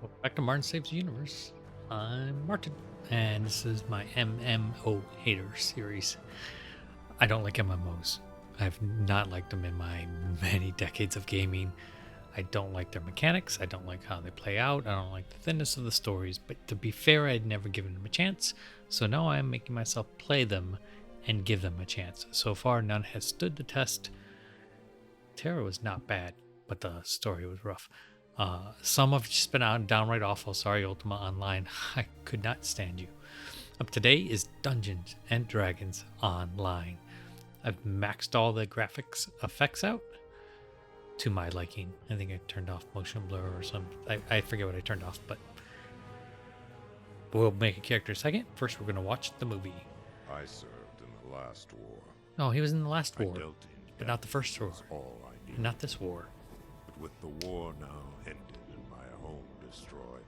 Welcome back to Martin Saves the Universe. I'm Martin, and this is my MMO Hater series. I don't like MMOs. I've not liked them in my many decades of gaming. I don't like their mechanics. I don't like how they play out. I don't like the thinness of the stories. But to be fair, I'd never given them a chance. So now I'm making myself play them and give them a chance. So far, none has stood the test. Terra was not bad, but the story was rough. Some have just been out downright awful. Sorry, Ultima Online. I could not stand you. Up today is Dungeons and Dragons Online. I've maxed all the graphics effects out to my liking. I think I turned off motion blur or something. I forget what I turned off, but we'll make a character in a second. First, we're going to watch the movie. I served in the last war. Oh, he was in the last I war, dealt in but not the first war. was all I needed. Not this war. But with the war now ended and my home destroyed,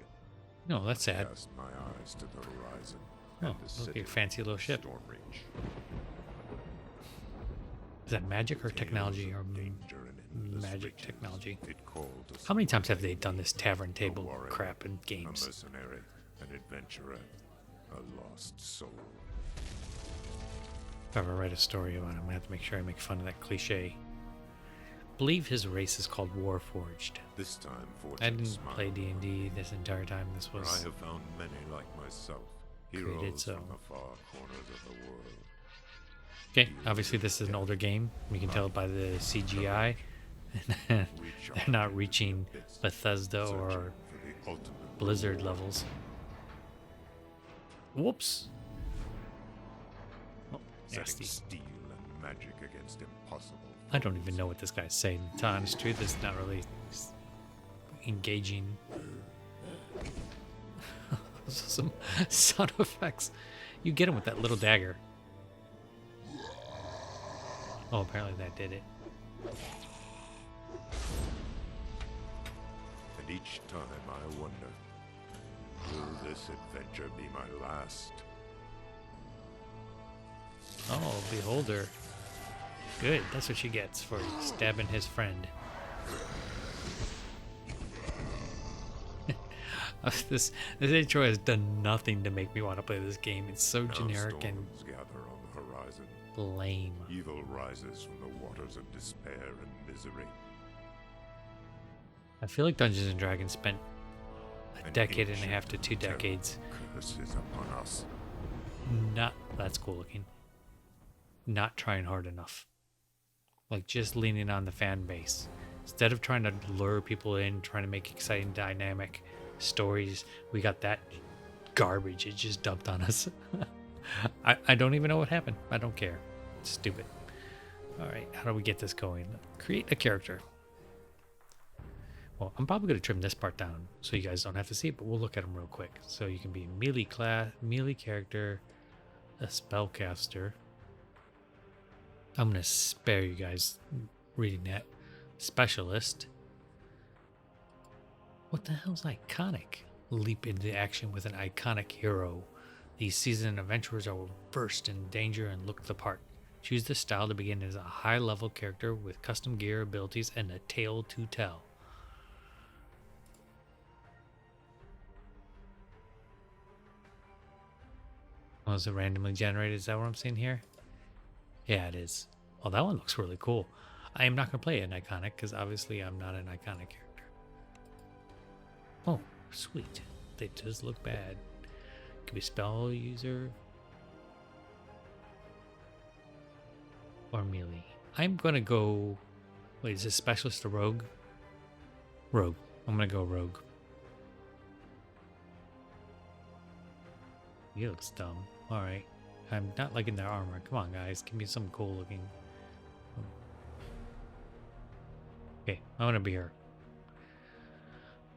No, that's sad. cast my eyes to the horizon. Oh, and the look at city your fancy little ship. Stormreach. Is that magic or technology Tales or of danger and endless magic riches. technology? It called us How many times have they done this tavern a table warrior, crap in a games? mercenary, an adventurer, a lost soul. If I ever write a story about him, I have to make sure I make fun of that cliche. I believe his race is called Warforged. This time, fortune I didn't smiled play upon D&D me, this entire time. This for I was have found many like myself, created heroes so. from the far corners of the world. okay. Obviously, this is an older game. You can tell by the CGI. They're not reaching Bethesda Searching or for the ultimate Blizzard levels. Whoops. Oh, setting nasty. steel and magic against impossible. I don't even know what this guy's saying. To tell honest truth, it's not really engaging. Some sound effects. You get him with that little dagger. Oh, apparently that did it. And each time I wonder, will this adventure be my last? Oh, beholder. Good. That's what she gets for stabbing his friend. This intro has done nothing to make me want to play this game. It's so Now generic and storms gather on the horizon. lame. Evil rises from the waters of despair and misery. I feel like Dungeons and Dragons spent a An decade and a ancient half to 2 terror decades. curses upon us. Not that's cool looking. Not trying hard enough. Like just leaning on the fan base. Instead of trying to lure people in, trying to make exciting dynamic stories, we got that garbage it just dumped on us. I don't even know what happened. I don't care. It's stupid. Alright, how do we get this going? Create a character. Well, I'm probably going to trim this part down so you guys don't have to see it, but we'll look at them real quick. So you can be a melee class, melee character, a spellcaster. I'm going to spare you guys reading that. Specialist. What the hell's iconic? Leap into action with an iconic hero. These seasoned adventurers are versed in danger and look the part. Choose the style to begin as a high-level character with custom gear, abilities, and a tale to tell. Was it randomly generated? Is that what I'm seeing here? Yeah, it is. Oh, that one looks really cool. I am not going to play an iconic because obviously I'm not an iconic character. Oh, sweet. They just look bad. Could be spell user or melee. I'm going to go... Wait, is this specialist or rogue? Rogue. I'm going to go rogue. He looks dumb. Alright. I'm not liking their armor. Come on, guys. Give me some cool looking... Okay, I want to be her.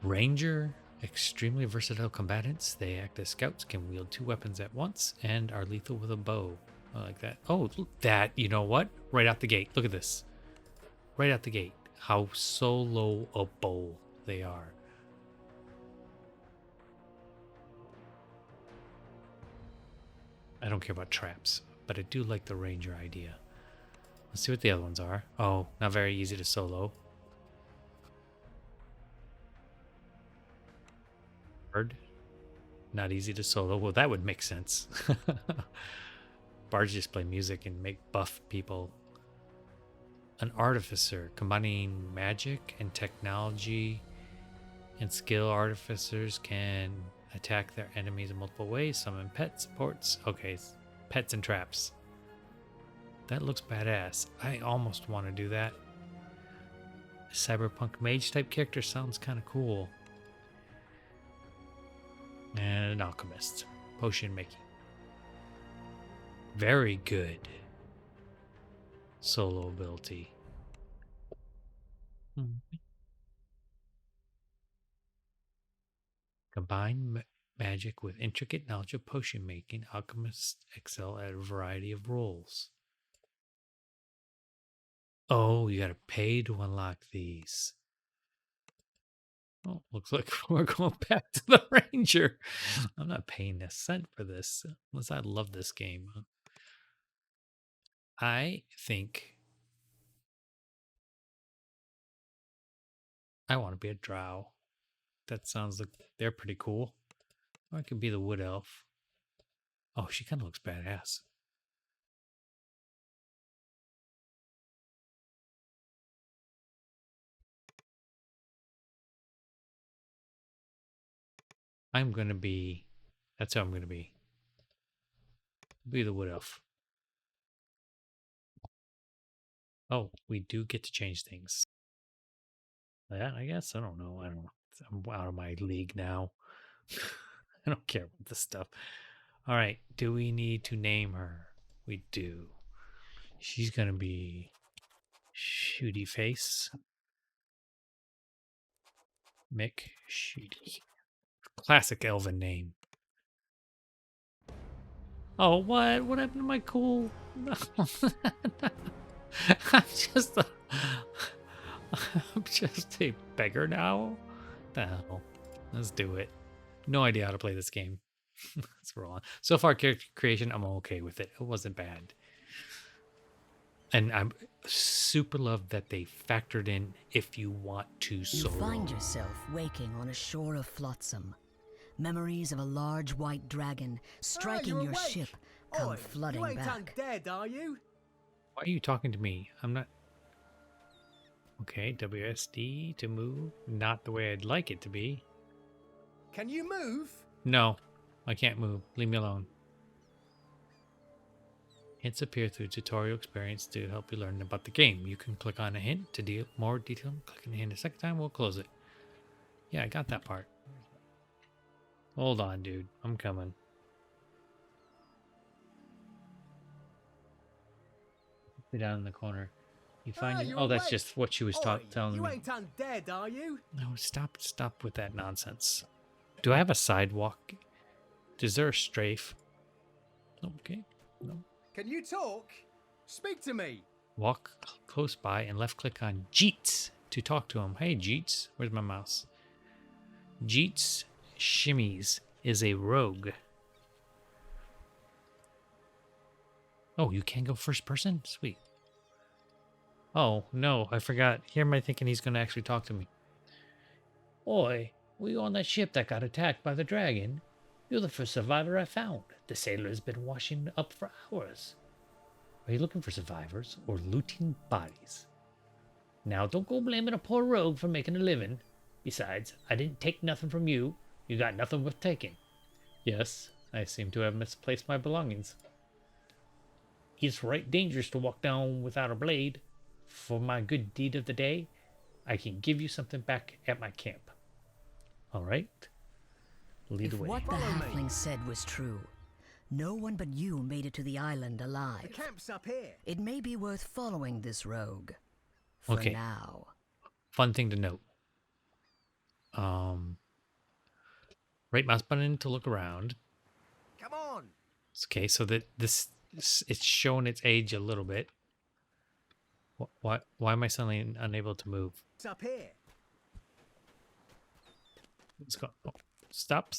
Ranger. Extremely versatile combatants. They act as scouts, can wield 2 weapons at once, and are lethal with a bow. I like that. Oh, that. You know what? Right out the gate. Look at this. Right out the gate. How soloable they are. I don't care about traps, but I do like the ranger idea. Let's see what the other ones are. Oh, not very easy to solo. bard. Not easy to solo. Well, that would make sense. Bards just play music and make buff people. An artificer, combining magic and technology and skill. Artificers can attack their enemies in multiple ways. Summon pets, supports. Okay, pets and traps. That looks badass. I almost want to do that. A cyberpunk mage type character sounds kind of cool. And an alchemist. Potion making. Very good. Solo ability. Combine magic with intricate knowledge of potion making. Alchemists excel at a variety of roles. Oh, you gotta pay to unlock these. Oh, looks like we're going back to the Ranger. I'm not paying a cent for this, unless I love this game. I think I want to be a drow. That sounds like they're pretty cool. Or I could be the wood elf. Oh, she kind of looks badass. I'm going to be... That's how I'm going to be. Be the wood elf. Oh, we do get to change things. Yeah, I guess. I don't know. I'm out of my league now. I don't care about this stuff. All right. Do we need to name her? We do. She's going to be Shooty Face. Mick Shooty. Classic elven name. Oh, what? What happened to my cool... I'm just a beggar now? The hell? Let's do it. No idea how to play this game. Let's roll on. So far, character creation, I'm okay with it. It wasn't bad. And I'm super love that they factored in if you want to solo. You find yourself waking on a shore of flotsam. Memories of a large white dragon striking your ship come flooding back. You ain't undead, are you? Why are you talking to me? I'm not... Okay, WSD to move. Not the way I'd like it to be. Can you move? No, I can't move. Leave me alone. Hints appear through tutorial experience to help you learn about the game. You can click on a hint to deal more detail. Click on the hint a second time, we'll close it. Yeah, I got that part. Hold on, dude. I'm coming. Down in the corner. You find oh, that's just what she was telling me. You ain't undead, are you? No, stop with that nonsense. Do I have a sidewalk? Is there a strafe? Okay. No. Can you talk? Speak to me. Walk close by and left click on Jeets to talk to him. Hey, Jeets. Where's my mouse? Jeets Shimmies is a rogue. Oh, you can go first person? Sweet. Oh, no, I forgot. Here am I thinking he's going to actually talk to me. Oi, were you on that ship that got attacked by the dragon? You're the first survivor I found. The sailor's been washing up for hours. Are you looking for survivors or looting bodies? Now, don't go blaming a poor rogue for making a living. Besides, I didn't take nothing from you. You got nothing worth taking. Yes, I seem to have misplaced my belongings. It's right dangerous to walk down without a blade. For my good deed of the day, I can give you something back at my camp. All right? Lead the way. If what the halfling said was true, no one but you made it to the island alive. The camp's up here. It may be worth following this rogue. For now. Fun thing to note. Right mouse button to look around. Come on. Okay, so that this it's showing its age a little bit. Why am I suddenly unable to move? It's up here. Let's go. Oh, stop.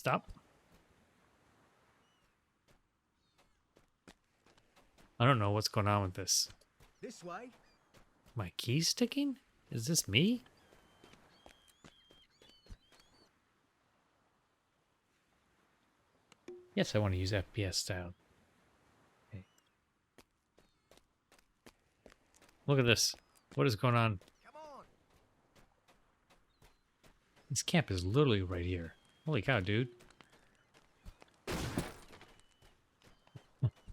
I don't know what's going on with this. This way. My key's sticking? Is this me? Yes, I want to use FPS style. Okay. Look at this. What is going on? Come on. This camp is literally right here. Holy cow, dude.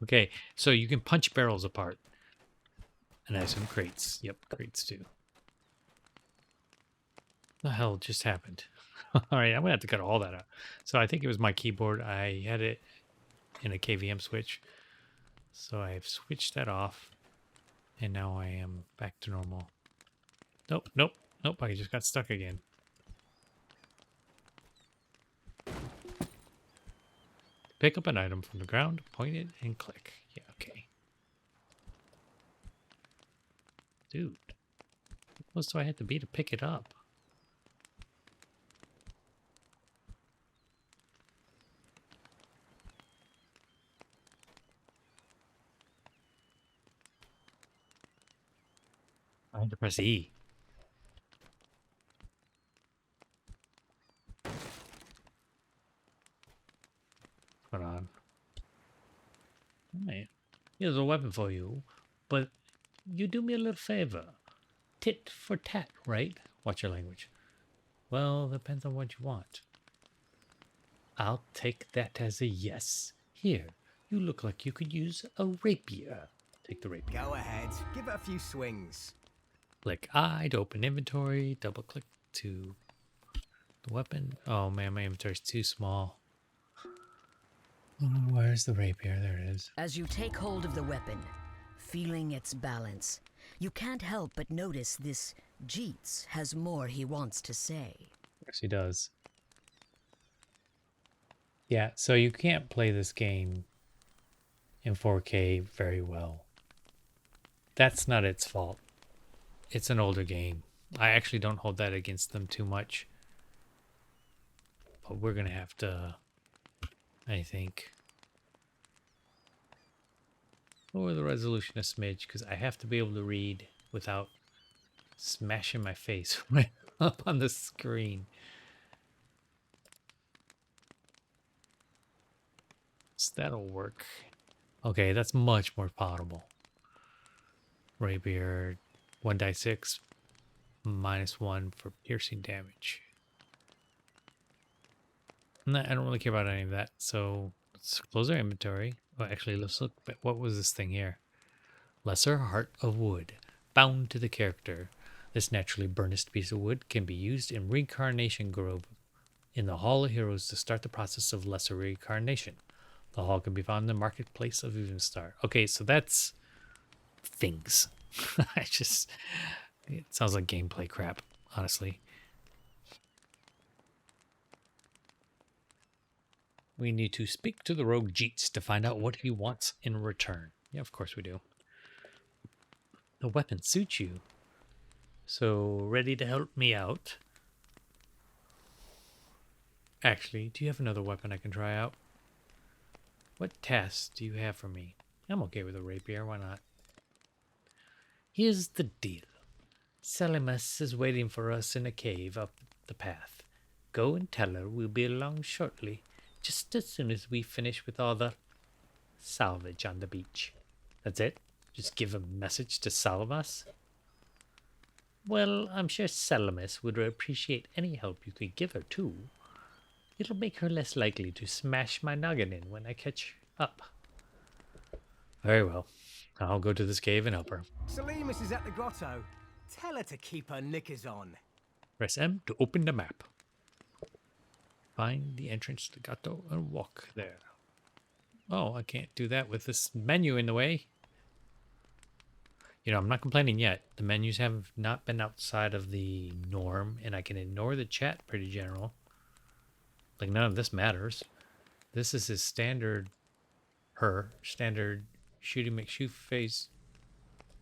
Okay, so you can punch barrels apart. And I assume crates. Yep, crates too. The hell just happened? Alright, I'm going to have to cut all that out. So I think it was my keyboard. I had it in a KVM switch. So I've switched that off. And now I am back to normal. Nope, nope, nope. I just got stuck again. Pick up an item from the ground, point it, and click. Yeah, okay. Dude. How close do I have to be to pick it up? I had to press E. Hold on. Alright. Here's a weapon for you, but you do me a little favor. Tit for tat, right? Watch your language. Well, depends on what you want. I'll take that as a yes. Here, you look like you could use a rapier. Take the rapier. Go ahead. Give it a few swings. Click I to open inventory. Double click to the weapon. Oh man, my inventory's too small. Oh, where's the rapier? There it is. As you take hold of the weapon, feeling its balance, you can't help but notice this Jeets has more he wants to say. Yes, he does. Yeah, so you can't play this game in 4K very well. That's not its fault. It's an older game. I actually don't hold that against them too much. But we're going to have to, I think, lower the resolution a smidge because I have to be able to read without smashing my face right up on the screen. So that'll work. Okay, that's much more palatable. Rapier, 1 die 6, -1 for piercing damage. Nah, I don't really care about any of that. So let's close our inventory. Well, actually, let's look at what was this thing here. Lesser Heart of Wood, bound to the character. This naturally burnished piece of wood can be used in Reincarnation Grove in the Hall of Heroes to start the process of lesser reincarnation. The hall can be found in the marketplace of Evenstar. Okay, so that's things. It sounds like gameplay crap, honestly. We need to speak to the rogue Jeets to find out what he wants in return. Yeah, of course we do. The weapon suits you. So, ready to help me out? Actually, do you have another weapon I can try out? What tasks do you have for me? I'm okay with a rapier, why not? Here's the deal. Selimus is waiting for us in a cave up the path. Go and tell her we'll be along shortly, just as soon as we finish with all the salvage on the beach. That's it? Just give a message to Selimus? Well, I'm sure Selimus would appreciate any help you could give her, too. It'll make her less likely to smash my noggin in when I catch up. Very well. I'll go to this cave and help her. Selimus is at the grotto. Tell her to keep her knickers on. Press M to open the map. Find the entrance to the grotto and walk there. Oh, I can't do that with this menu in the way. You know, I'm not complaining yet. The menus have not been outside of the norm, and I can ignore the chat pretty general. Like, none of this matters. This is his standard, standard shooty McShoot face.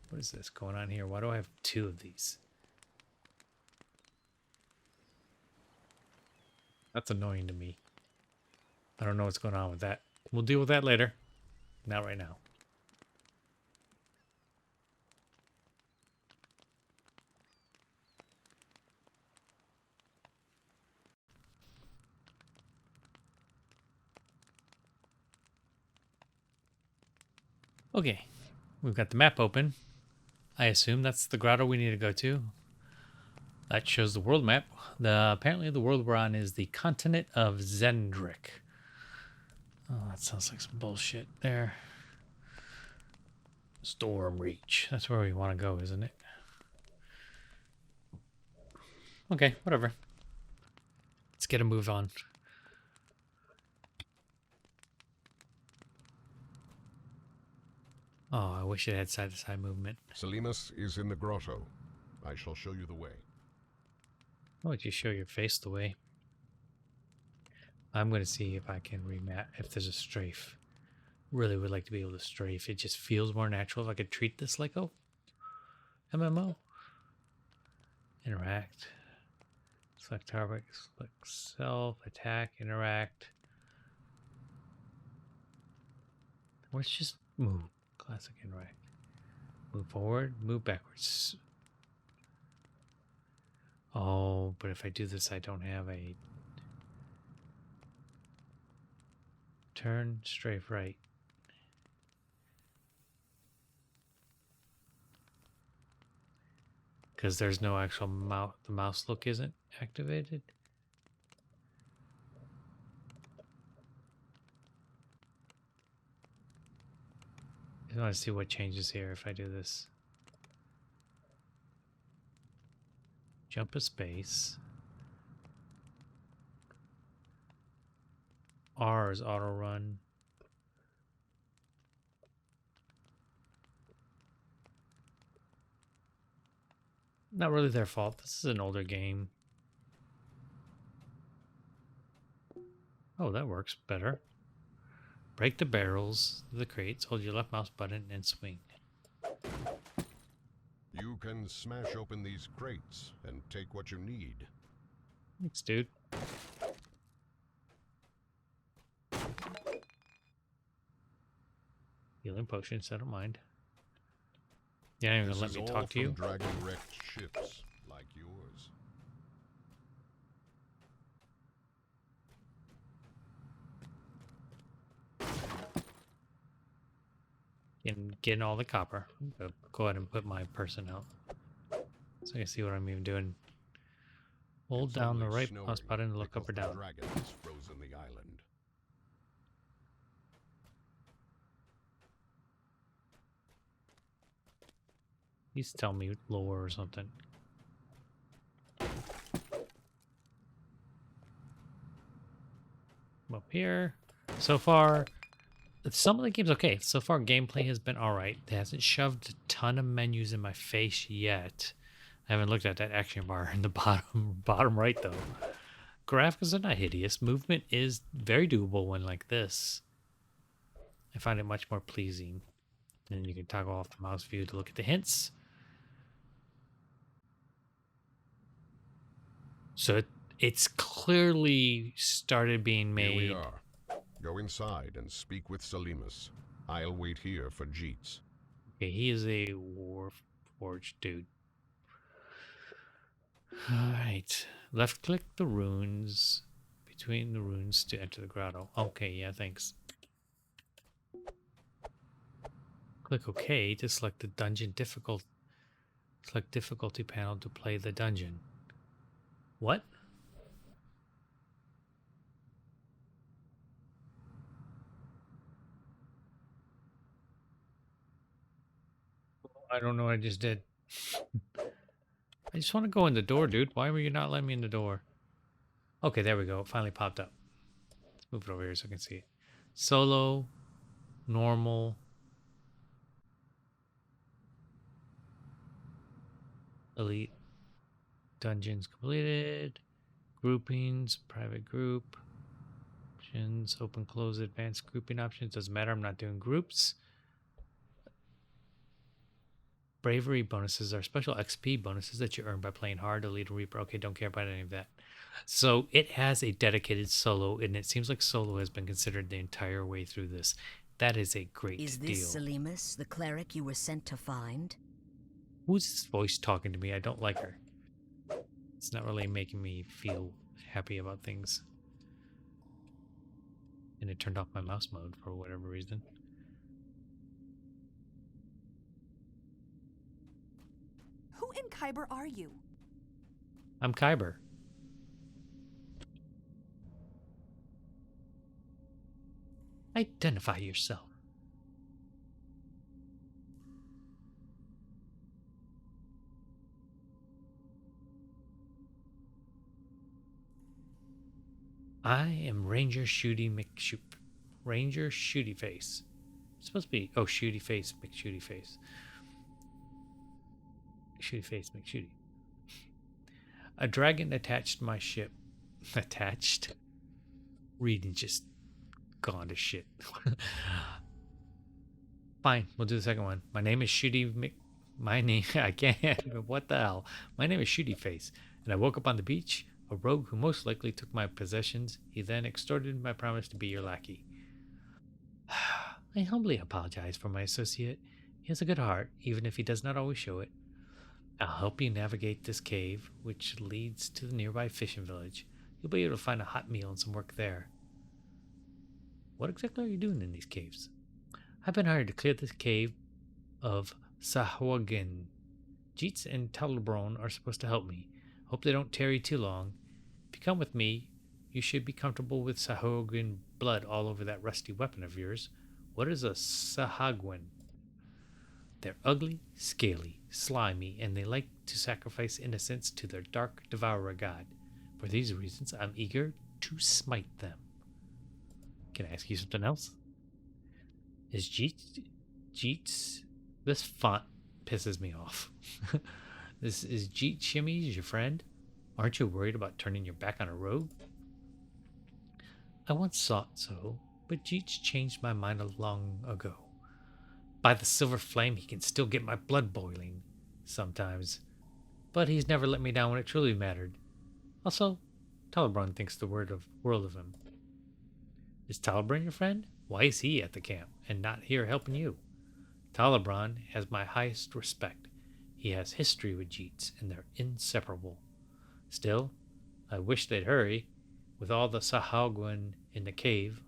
What is this going on here? Why do I have 2 of these? That's annoying to me. I don't know what's going on with that. We'll deal with that later. Not right now. Okay, we've got the map open. I assume that's the grotto we need to go to. That shows the world map. Apparently the world we're on is the continent of Zendrick. Oh, that sounds like some bullshit there. Storm Reach. That's where we want to go, isn't it? Okay, whatever. Let's get a move on. Oh, I wish it had side-to-side movement. Salimus is in the grotto. I shall show you the way. Why don't you show your face the way? I'm going to see if I can remap if there's a strafe. Really would like to be able to strafe. It just feels more natural if I could treat this like a MMO. Interact. Select target, select self, attack, interact. Let's just move. Classic interact. Move forward, move backwards. Oh, but if I do this, I don't have a turn, strafe right. Because there's no actual mouse, the mouse look isn't activated. I want to see what changes here if I do this. Jump a space. R is auto run. Not really their fault. This is an older game. Oh, that works better. Break the barrels of the crates. Hold your left mouse button and swing. You can smash open these crates and take what you need. Thanks, dude. Healing potions, I don't mind. Yeah, you're gonna let me talk to you? Dragon-wrecked ships like yours. And getting all the copper. Go ahead and put my person out. So I can see what I'm even doing. Hold It's down the only right snowing mouse button to look up or because the down. dragon has frozen the island. He's telling me lore or something. Up here. So far, some of the game's okay. So far, gameplay has been alright. It hasn't shoved a ton of menus in my face yet. I haven't looked at that action bar in the bottom right, though. Graphics are not hideous. Movement is very doable when like this. I find it much more pleasing. And you can toggle off the mouse view to look at the hints. So it's clearly started being made. Here we are. Go inside and speak with Salimus. I'll wait here for Jeets. Okay, he is a Warforged dude. Alright. Left click the runes. Between the runes to enter the grotto. Okay, yeah, thanks. Click OK to select the dungeon difficult. Select difficulty panel to play the dungeon. What? I don't know what I just did. I just want to go in the door, dude. Why were you not letting me in the door? Okay, there we go. It finally popped up. Let's move it over here so I can see it. Solo, normal, elite, dungeons completed, groupings, private group, options, open, close, advanced grouping options. Doesn't matter. I'm not doing groups. Bravery bonuses are special XP bonuses that you earn by playing hard, Elite, or Reaper. Okay, don't care about any of that. So it has a dedicated solo, and it seems like solo has been considered the entire way through this. That is a great deal. Is this Salimus, the cleric you were sent to find? Who's this voice talking to me? I don't like her. It's not really making me feel happy about things. And it turned off my mouse mode for whatever reason. Who in Kyber are you? I'm Kyber. Identify yourself. I am Ranger Shooty McShoot. Ranger Shooty Face. It's supposed to be, oh, Shooty Face McShooty Face. Shooty Face McShooty. A dragon attached to my ship. Attached? Reading just gone to shit. Fine, we'll do the second one. My name is Shooty Mc... My name... I can't... What the hell? My name is Shooty Face, and I woke up on the beach, a rogue who most likely took my possessions. He then extorted my promise to be your lackey. I humbly apologize for my associate. He has a good heart, even if he does not always show it. I'll help you navigate this cave, which leads to the nearby fishing village. You'll be able to find a hot meal and some work there. What exactly are you doing in these caves? I've been hired to clear this cave of Sahagwin. Jeets and Talabron are supposed to help me. Hope they don't tarry too long. If you come with me, you should be comfortable with Sahagwin blood all over that rusty weapon of yours. What is a Sahagwin? They're ugly, scaly, slimy, and they like to sacrifice innocents to their dark devourer god. For these reasons, I'm eager to smite them. Can I ask you something else? Is Jeets... This font pisses me off. This is Jeet Shimmies, your friend? Aren't you worried about turning your back on a rogue? I once thought so, but Jeets changed my mind long ago. By the silver flame, he can still get my blood boiling sometimes. But he's never let me down when it truly mattered. Also, Talabron thinks the world of him. Is Talabron your friend? Why is he at the camp and not here helping you? Talabron has my highest respect. He has history with Jeets, and they're inseparable. Still, I wish they'd hurry. With all the Sahagwin in the cave,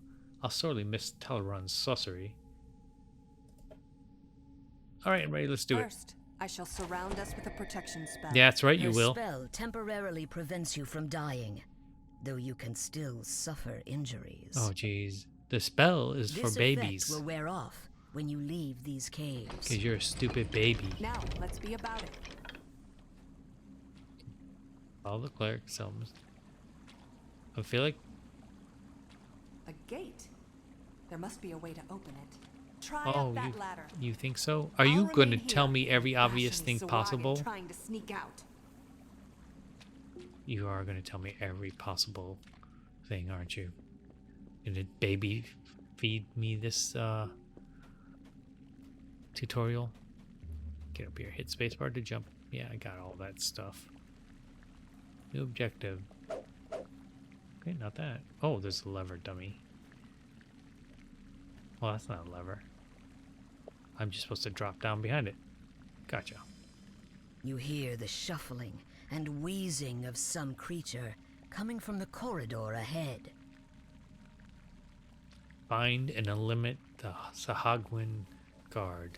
I'll sorely miss Talabron's sorcery. Alright, I'm ready, let's do it. First, I shall surround us with a protection spell. Yeah, that's right, you Her will. spell temporarily prevents you from dying, though you can still suffer injuries. Oh, jeez. The spell is for babies. This effect will wear off when you leave these caves. Because you're a stupid baby. Now, let's be about it. All the cleric selms. I feel like... A gate. There must be a way to open it. Try Oh, up that ladder. you think so? Are I'll you going to remain tell here, me every obvious bashing thing Sawag possible? and trying to sneak out. You are going to tell me every possible thing, aren't you? Gonna baby feed me this tutorial? Get up here, hit spacebar to jump. Yeah, I got all that stuff. New objective. Okay, not that. Oh, there's a lever, dummy. Well, that's not a lever. I'm just supposed to drop down behind it. Gotcha. You hear the shuffling and wheezing of some creature coming from the corridor ahead. Find and eliminate the Sahagwin guard.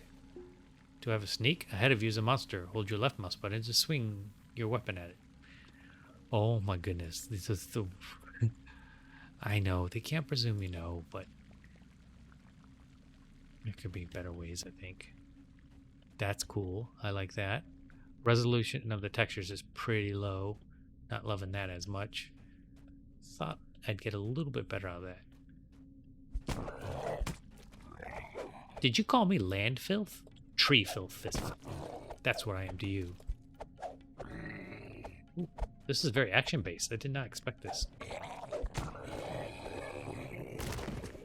To have a sneak, ahead of you is a monster. Hold your left mouse button to swing your weapon at it. Oh my goodness. This is the... I know, they can't presume you know, but... there could be better ways, I think. That's cool. I like that. Resolution of the textures is pretty low. Not loving that as much. Thought I'd get a little bit better out of that. Did you call me land filth? Tree filth. That's what I am to you. Ooh, this is very action-based. I did not expect this.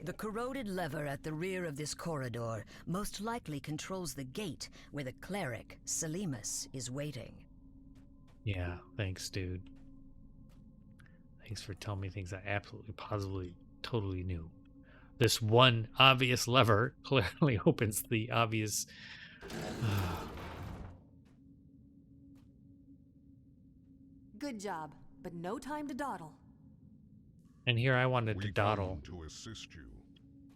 The corroded lever at the rear of this corridor most likely controls the gate where the cleric, Salimus, is waiting. Yeah, thanks, dude. Thanks for telling me things I absolutely, positively, totally knew. This one obvious lever clearly opens the obvious... Good job, but no time to dawdle. And here I wanted to We dawdle. come to assist you.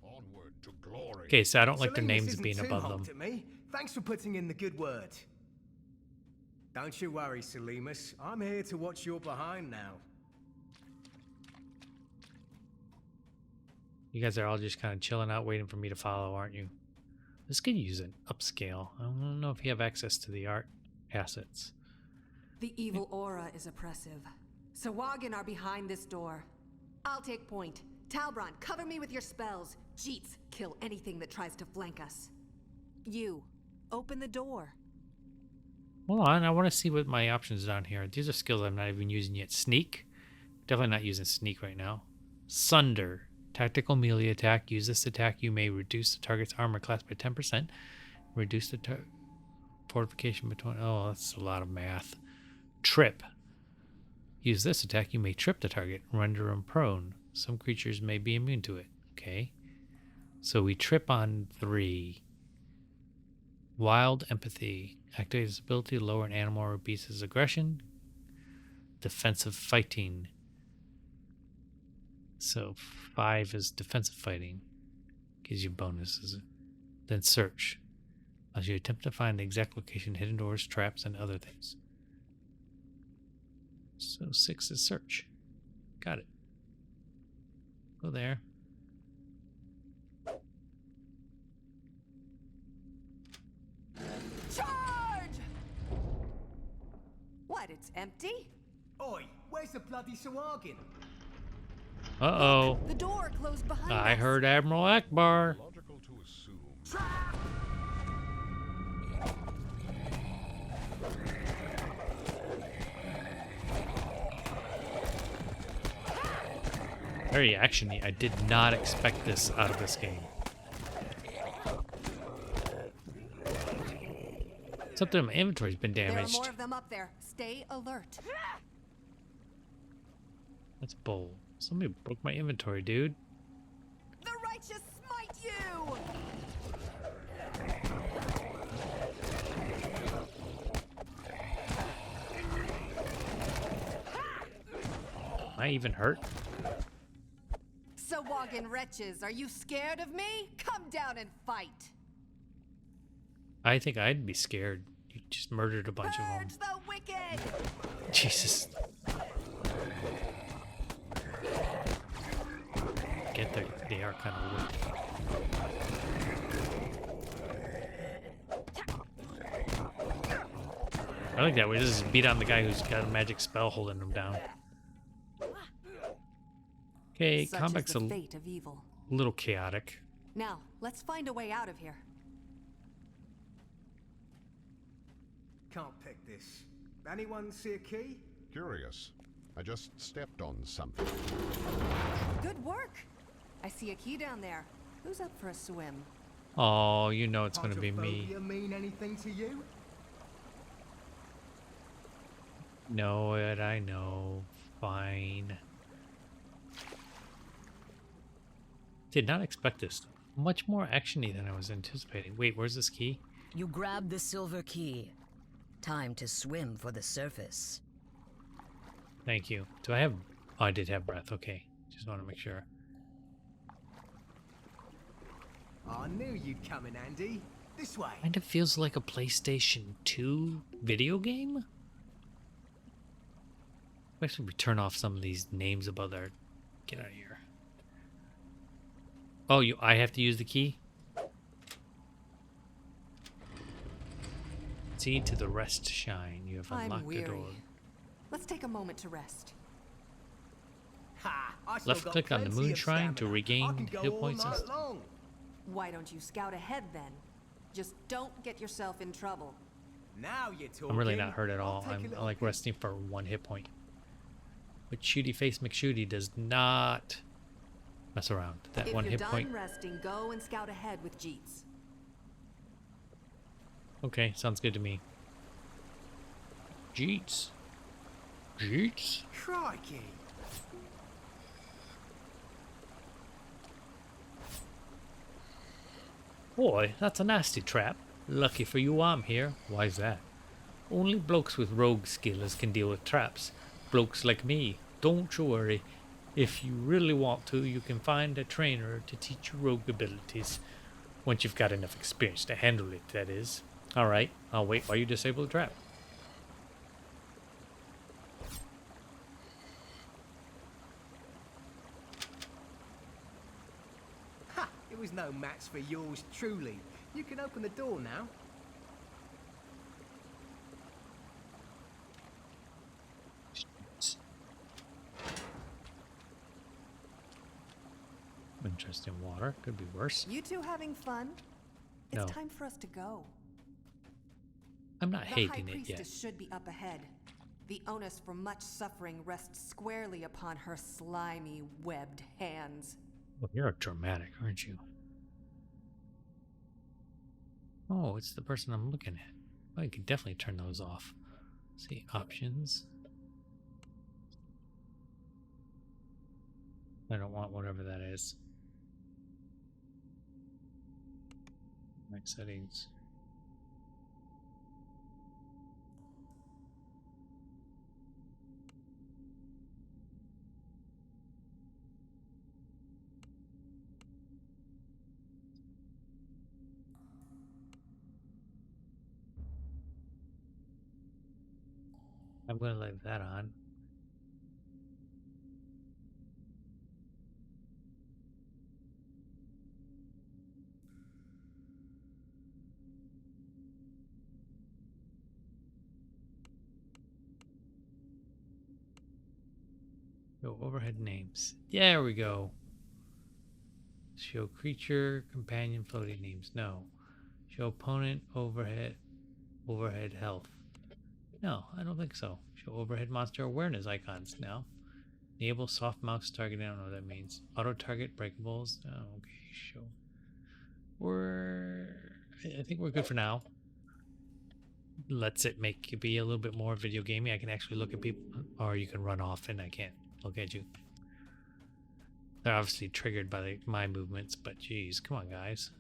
Onward to glory. Okay, so I don't like their Salinas names isn't being too above them. honked at me. Thanks for putting in the good word. Don't you worry, Selimus. I'm here to watch your behind now. You guys are all just kind of chilling out, waiting for me to follow, aren't you? This could use an upscale. I don't know if you have access to the art assets. The evil aura is oppressive. Sahuagin are behind this door. I'll take point. Talbron, cover me with your spells. Jeets, kill anything that tries to flank us. You, open the door. Hold on, I want to see what my options are down here. These are skills I'm not even using yet. Sneak. Definitely not using Sneak right now. Sunder. Tactical melee attack. Use this attack. You may reduce the target's armor class by 10%. Reduce the fortification by 20. Oh, that's a lot of math. Trip. Use this attack. You may trip the target. Render him prone. Some creatures may be immune to it. Okay. So we trip on 3. Wild empathy. Activate this ability to lower an animal or beast's aggression. Defensive fighting. So 5 is defensive fighting. Gives you bonuses. Then search. As you attempt to find the exact location, hidden doors, traps, and other things. So 6 is search. Got it. Go there. Charge! What, it's empty? Oi, where's the bloody Sahuagin? Uh-oh. The door closed behind us. I heard Admiral Akbar. Logical to assume. Very actiony. I did not expect this out of this game. Something in my inventory's been There are damaged. more of them up there. Stay alert. That's bull. Somebody broke my inventory, dude. The righteous smite you! Am I even hurt? Sahuagin wretches, are you scared of me? Come down and fight. I think I'd be scared. You just murdered a bunch of them. Purge the wicked! Jesus. Get there. They are kind of weak. I like that. We just beat on the guy who's got a magic spell holding him down. Okay, Such combat's is a the fate of evil. little chaotic. Now, let's find a way out of here. Can't pick this. Anyone see a key? Curious. I just stepped on something. Good work. I see a key down there. Who's up for a swim? Oh, you know it's gonna be me. Hydrophobia mean anything to you? Know it, I know. Fine. Did not expect this. Much more actiony than I was anticipating. Wait, where's this key? You grab the silver key. Time to swim for the surface. Thank you. Do I have... Oh, I did have breath. Okay. Just want to make sure. I knew you'd come in, Andy. This way. Kind of feels like a PlayStation 2 video game. Actually, we turn off some of these names above there. Get out of here. Oh, I have to use the key? See to the rest shine. You have I'm unlocked the door. weary. Let's take a moment to rest. Ha! I still Left got click on the plenty moon of shrine to stamina. I regain can go hit all points and night stuff. long. Why don't you scout ahead then? Just don't get yourself in trouble. Now you're talking. I'm really not hurt at I'll all. take a I'm little like peek. resting for 1 hit point. But Shooty Face McShooty does not mess around. That If 1 you're hit done point. resting, go and scout ahead with Jeets. Okay, sounds good to me. Jeets. Jeets. Crikey. Boy, that's a nasty trap. Lucky for you I'm here. Why's that? Only blokes with rogue skills can deal with traps. Blokes like me. Don't you worry. If you really want to, you can find a trainer to teach you rogue abilities. Once you've got enough experience to handle it, that is. Alright, I'll wait while you disable the trap. It was no match for yours truly. You can open the door now. Interesting water. Could be worse. You two having fun? It's No. time for us to go. I'm not The High hating it yet. Priestess should be up ahead. The onus for much suffering rests squarely upon her slimy, webbed hands. Well, you're dramatic, aren't you? Oh, it's the person I'm looking at. Oh, you can definitely turn those off. See, options. I don't want whatever that is. My settings. I'm going to leave that on. Show overhead names. There we go. Show creature, companion, floating names. No. Show opponent, overhead health. No, I don't think so. Show overhead monster awareness icons now. Enable soft mouse targeting. I don't know what that means. Auto target breakables. Oh, okay, show. I think we're good for now. Lets it make it be a little bit more video gamey. I can actually look at people, or you can run off and I can't look at you. They're obviously triggered by my movements, but geez, come on, guys.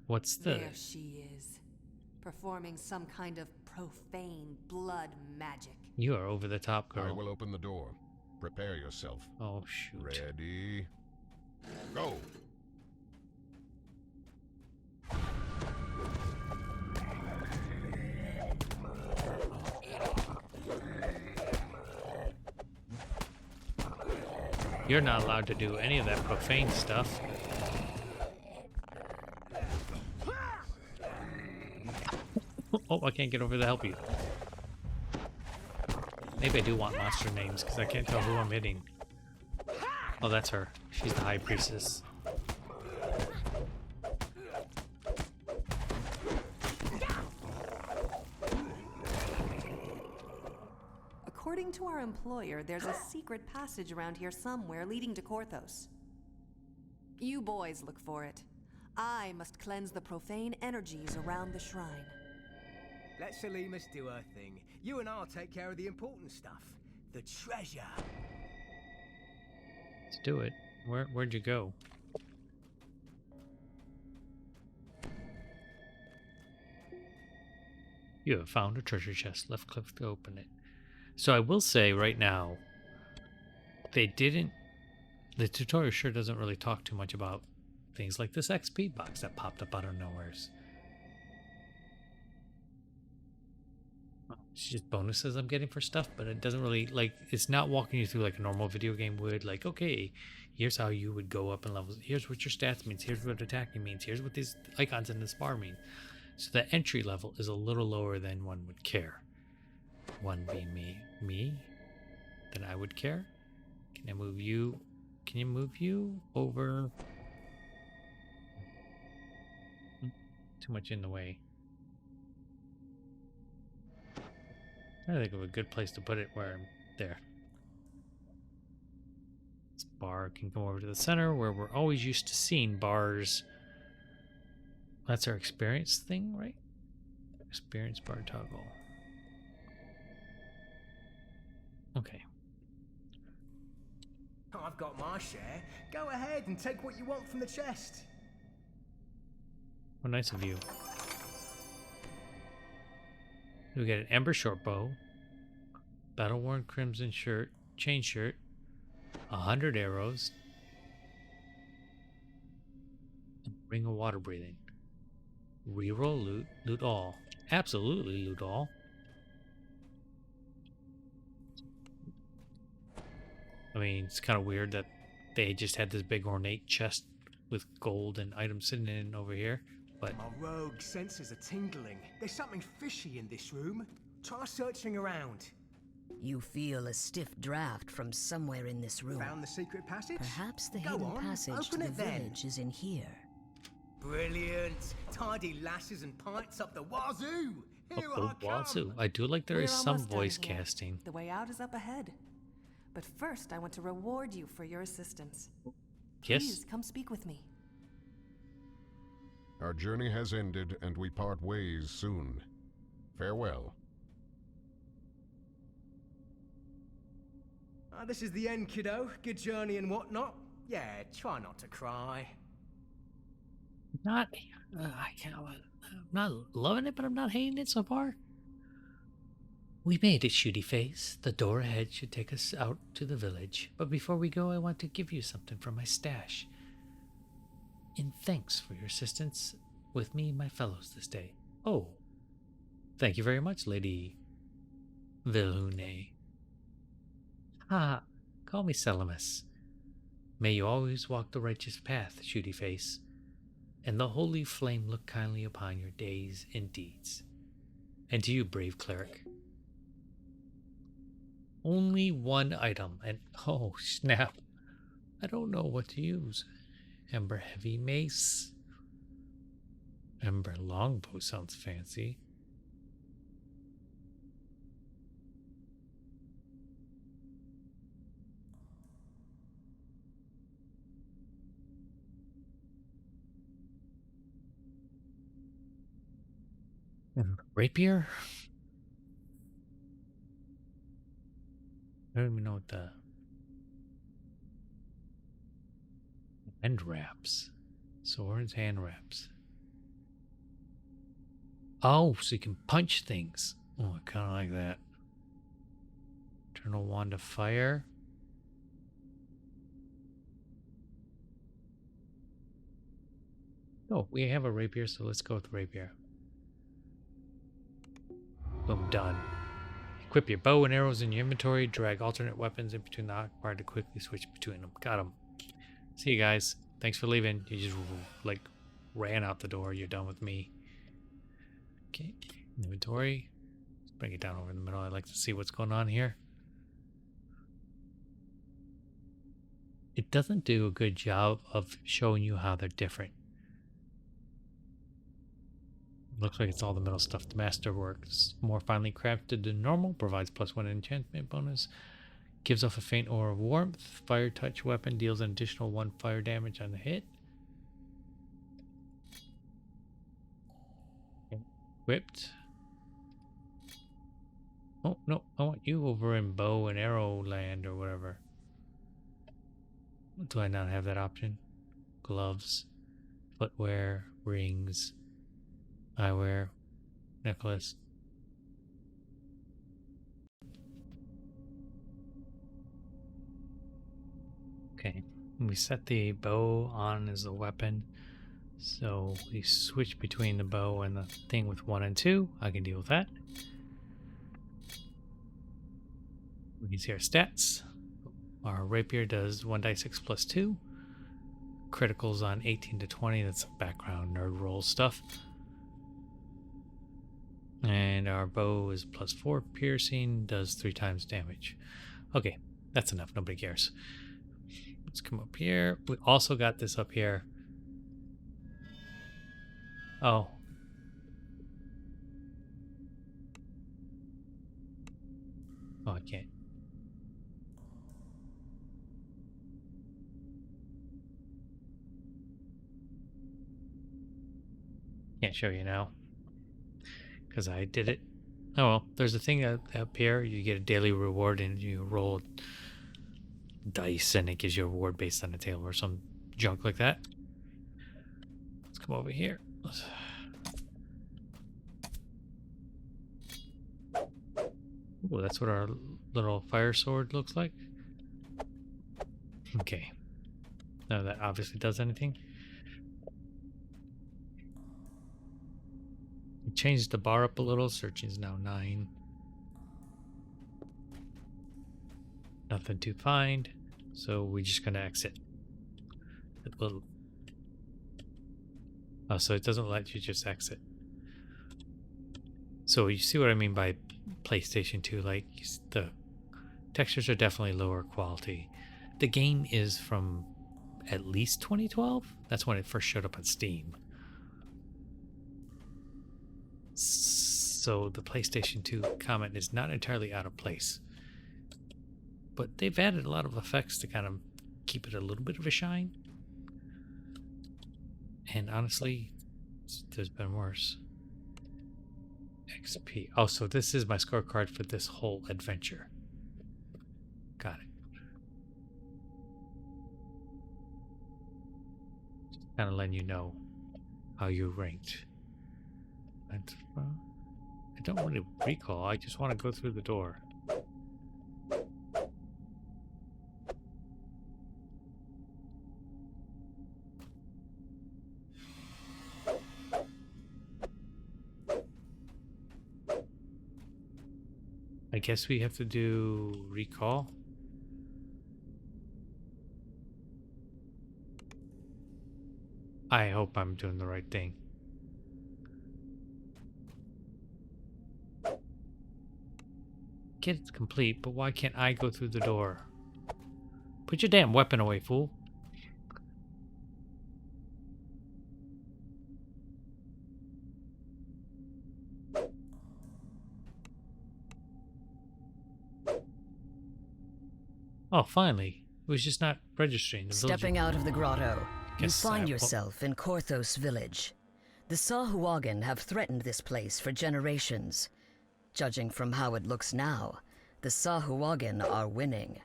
What's the... There she is, performing some kind of profane blood magic. You are over the top, girl. I will open the door. Prepare yourself. Oh, shoot. Ready? Go! You're not allowed to do any of that profane stuff. Oh, I can't get over to help you. Maybe I do want monster names because I can't tell who I'm hitting. Oh, that's her. She's the High Priestess. According to our employer, there's a secret passage around here somewhere leading to Korthos. You boys look for it. I must cleanse the profane energies around the shrine. Let Selimus do her thing. You and I'll take care of the important stuff. The treasure. Let's do it. Where'd you go? You have found a treasure chest. Left click to open it. So I will say right now, the tutorial sure doesn't really talk too much about things like this XP box that popped up out of nowheres. It's just bonuses I'm getting for stuff, but it doesn't really, like, it's not walking you through like a normal video game would. Like, okay, here's how you would go up in levels. Here's what your stats means. Here's what attacking means. Here's what these icons in this bar mean. So the entry level is a little lower than one would care. One being me, then I would care. Can I move you? Can you move you over? Too much in the way. I think of a good place to put it where I'm there. This bar can come over to the center where we're always used to seeing bars. That's our experience thing, right? Experience bar toggle. Okay. I've got my share. Go ahead and take what you want from the chest. How nice of you. We get an Ember short bow, battle worn crimson shirt, chain shirt, 100 arrows, ring of water breathing. Reroll loot, loot all. Absolutely loot all. I mean, it's kind of weird that they just had this big ornate chest with gold and items sitting in over here, but My rogue senses are tingling. There's something fishy in this room. Try searching around. You feel a stiff draft from somewhere in this room. Found the secret passage? Perhaps the Go hidden on, passage to open the it then. village is in here. Brilliant. Tidy lasses and pints up the wazoo. Here oh, I come. wazoo. I do like there We're is some almost done voice here. casting. The way out is up ahead. But first, I want to reward you for your assistance. Yes. Please come speak with me. Our journey has ended, and we part ways soon. Farewell. This is the end, kiddo. Good journey and whatnot. Yeah, try not to cry. Not, I'm not loving it, but I'm not hating it so far. We made it, Shooty Face. The door ahead should take us out to the village. But before we go, I want to give you something from my stash. In thanks for your assistance with me and my fellows this day. Oh, thank you very much, Lady Vilhune. Ha! Call me Selimus. May you always walk the righteous path, Shooty Face, and the holy flame look kindly upon your days and deeds. And to you, brave cleric. Only one item, and oh snap, I don't know what to use. Ember Heavy Mace. Ember Longbow sounds fancy. Rapier? I don't even know what the hand wraps. Swords, hand wraps. Oh, so you can punch things. Oh, I kind of like that. Eternal Wand of Fire. Oh, we have a rapier, so let's go with rapier. Boom, done. Equip your bow and arrows in your inventory. Drag alternate weapons in between the occupied to quickly switch between them. Got them. See you guys. Thanks for leaving. You just like ran out the door. You're done with me. Okay. Inventory. Let's bring it down over in the middle. I'd like to see what's going on here. It doesn't do a good job of showing you how they're different. Looks like it's all the middle stuff. The masterwork is more finely crafted than normal, provides +1 enchantment bonus, gives off a faint aura of warmth. Fire touch weapon deals an additional 1 fire damage on the hit. Equipped. Oh no, I want you over in bow and arrow land or whatever. Do I not have that option? Gloves, footwear, rings, eyewear, necklace. Okay, we set the bow on as a weapon, so we switch between the bow and the thing with 1 and 2. I can deal with that. We can see our stats. Our rapier does 1d6 + 2. Criticals on 18 to 20. That's background nerd roll stuff. And our bow is +4 piercing, does 3 times damage. Okay, that's enough. Nobody cares. Let's come up here. We also got this up here. Oh. Oh, I can't. Can't show you now. Because I did it. Oh well, there's a thing up here. You get a daily reward and you roll dice and it gives you a reward based on a table or some junk like that. Let's come over here. Oh, that's what our little fire sword looks like. Okay. No, that obviously does anything. We changed the bar up a little. Searching is now 9. Nothing to find. So we're just gonna exit. That little. Oh, so it doesn't let you just exit. So you see what I mean by PlayStation 2? Like the textures are definitely lower quality. The game is from at least 2012. That's when it first showed up on Steam. So the PlayStation 2 comment is not entirely out of place. But they've added a lot of effects to kind of keep it a little bit of a shine. And honestly, there's been worse. XP. Oh, so this is my scorecard for this whole adventure. Got it. Just kind of letting you know how you ranked. I don't want to recall. I just want to go through the door. I guess we have to do recall. I hope I'm doing the right thing. Get it complete, but why can't I go through the door? Put your damn weapon away, fool. Oh, finally. It was just not registering. The Stepping out of the grotto, you Guess find yourself in Korthos village. The Sahuagin have threatened this place for generations. Judging from how it looks now, the Sahuagin are winning.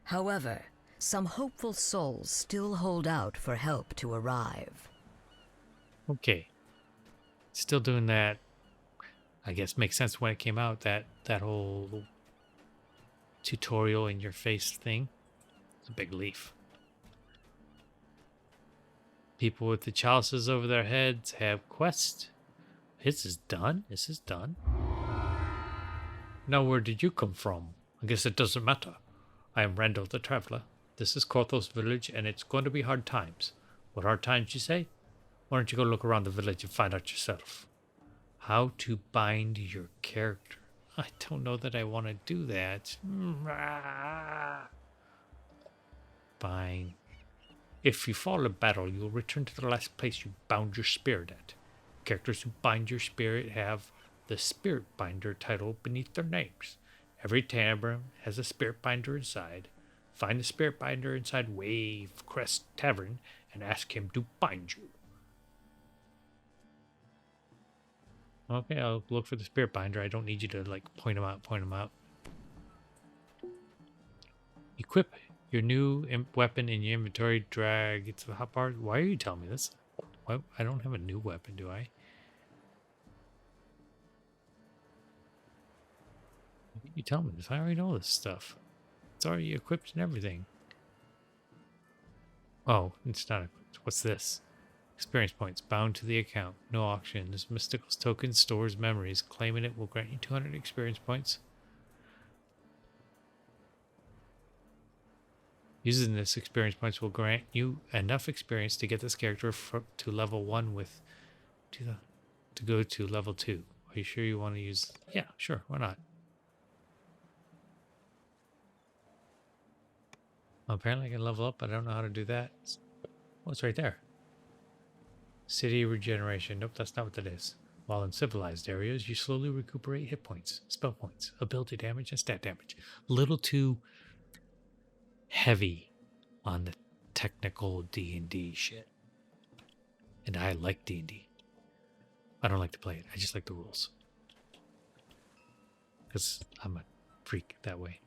However, some hopeful souls still hold out for help to arrive. Okay. Still doing that. I guess makes sense when it came out, that whole tutorial in your face thing. It's a big leaf. People with the chalices over their heads have quests. This is done? This is done? Now where did you come from? I guess it doesn't matter. I am Randall the Traveler. This is Korthos village and it's going to be hard times. What hard times you say? Why don't you go look around the village and find out yourself? How to bind your character. I don't know that I want to do that. Bind. If you fall in battle, you will return to the last place you bound your spirit at. Characters who bind your spirit have the Spirit Binder title beneath their names. Every tavern has a Spirit Binder inside. Find the Spirit Binder inside Wave Crest Tavern and ask him to bind you. Okay, I'll look for the Spirit Binder. I don't need you to, like, point them out. Equip your new weapon in your inventory. Drag it to the hotbar. Why are you telling me this? Why? I don't have a new weapon, do I? Why did you tell me this? I already know this stuff. It's already equipped and everything. Oh, it's not equipped. What's this? Experience points bound to the account. No auction. This mystical token stores memories. Claiming it will grant you 200 experience points. Using this experience points will grant you enough experience to get this character to level 1 with to go to level 2. Are you sure you want to use? Yeah, sure. Why not? Well, apparently I can level up, but I don't know how to do that. Oh, it's right there. City regeneration. Nope, that's not what that is. While in civilized areas, you slowly recuperate hit points, spell points, ability damage, and stat damage. A little too heavy on the technical D&D shit. And I like D&D. I don't like to play it. I just like the rules. Because I'm a freak that way.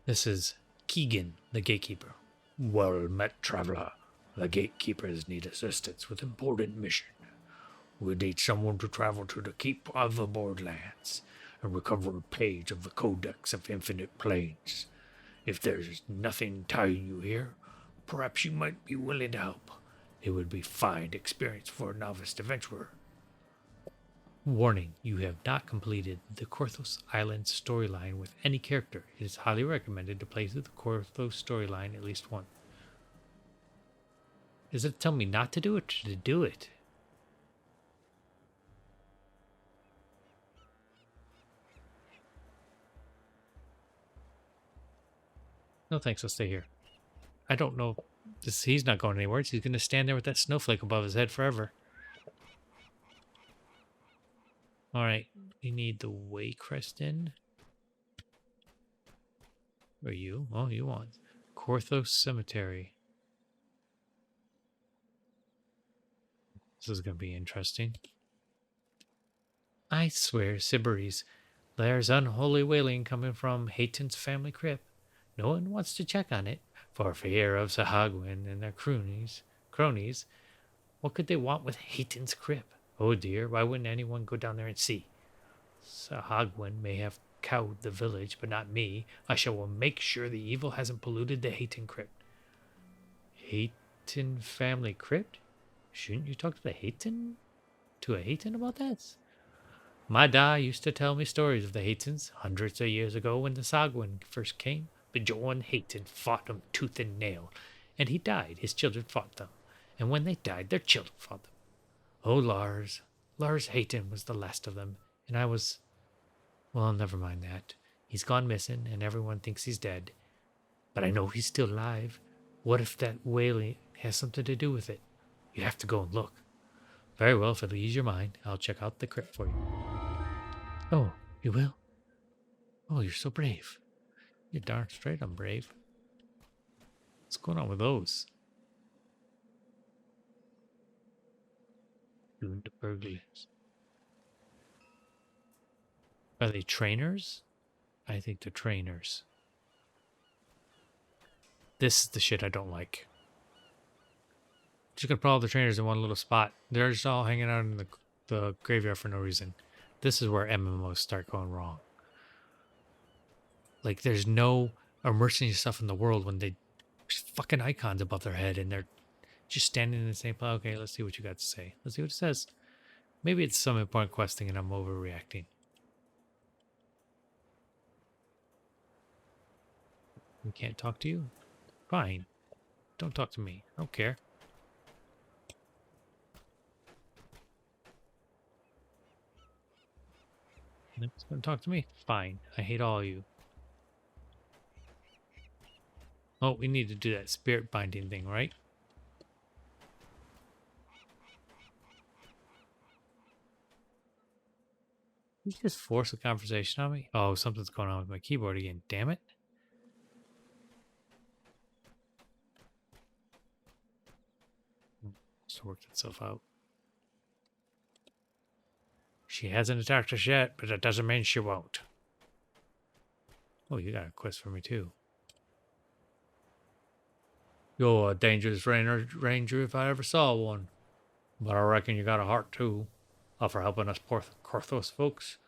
This is Keegan, the gatekeeper. Well met, traveler. The gatekeepers need assistance with important mission. We need someone to travel to the Keep of the Borderlands and recover a page of the Codex of Infinite Planes. If there's nothing tying you here, perhaps you might be willing to help. It would be fine experience for a novice adventurer. Warning, you have not completed the Korthos Island storyline with any character. It is highly recommended to play through the Korthos storyline at least once. Does it tell me not to do it or to do it? No thanks, I'll stay here. I don't know. He's not going anywhere. He's going to stand there with that snowflake above his head forever. Alright, we need the Waycrest in. Where are you? Oh, you want Korthos Cemetery. This is going to be interesting. I swear, Sybaris, there's unholy wailing coming from Hayton's family crypt. No one wants to check on it, for fear of Sahagwin and their cronies. What could they want with Hayton's crypt? Oh dear, why wouldn't anyone go down there and see? Sahagwin may have cowed the village, but not me. I shall make sure the evil hasn't polluted the Hayton crypt. Hayton family crypt? Shouldn't you talk to a Hayton about that? My da used to tell me stories of the Haytons hundreds of years ago when the Sagwin first came. Bjorn Hayton fought them tooth and nail, and he died. His children fought them, and when they died, their children fought them. Oh, Lars Hayton was the last of them, and I was... Well, never mind that. He's gone missing, and everyone thinks he's dead. But I know he's still alive. What if that whaling has something to do with it? You have to go and look. Very well, if it'll ease your mind, I'll check out the crypt for you. Oh, you will? Oh, you're so brave. You're darn straight I'm brave. What's going on with those? Doing the burglars. Are they trainers? I think they're trainers. This is the shit I don't like. Just gonna put all the trainers in one little spot. They're just all hanging out in the graveyard for no reason. This is where MMOs start going wrong. Like, there's no immersing yourself in the world when there's fucking icons above their head and they're just standing in the same place. Okay, let's see what you got to say. Let's see what it says. Maybe it's some important quest thing and I'm overreacting. We can't talk to you? Fine. Don't talk to me. I don't care. Nobody's gonna talk to me? Fine. I hate all of you. Oh, we need to do that spirit binding thing, right? You just force a conversation on me? Oh, something's going on with my keyboard again. Damn it. It's worked itself out. She hasn't attacked us yet, but that doesn't mean she won't. Oh, you got a quest for me too. You're a dangerous ranger if I ever saw one. But I reckon you got a heart too. Up for helping us poor Korthos folks.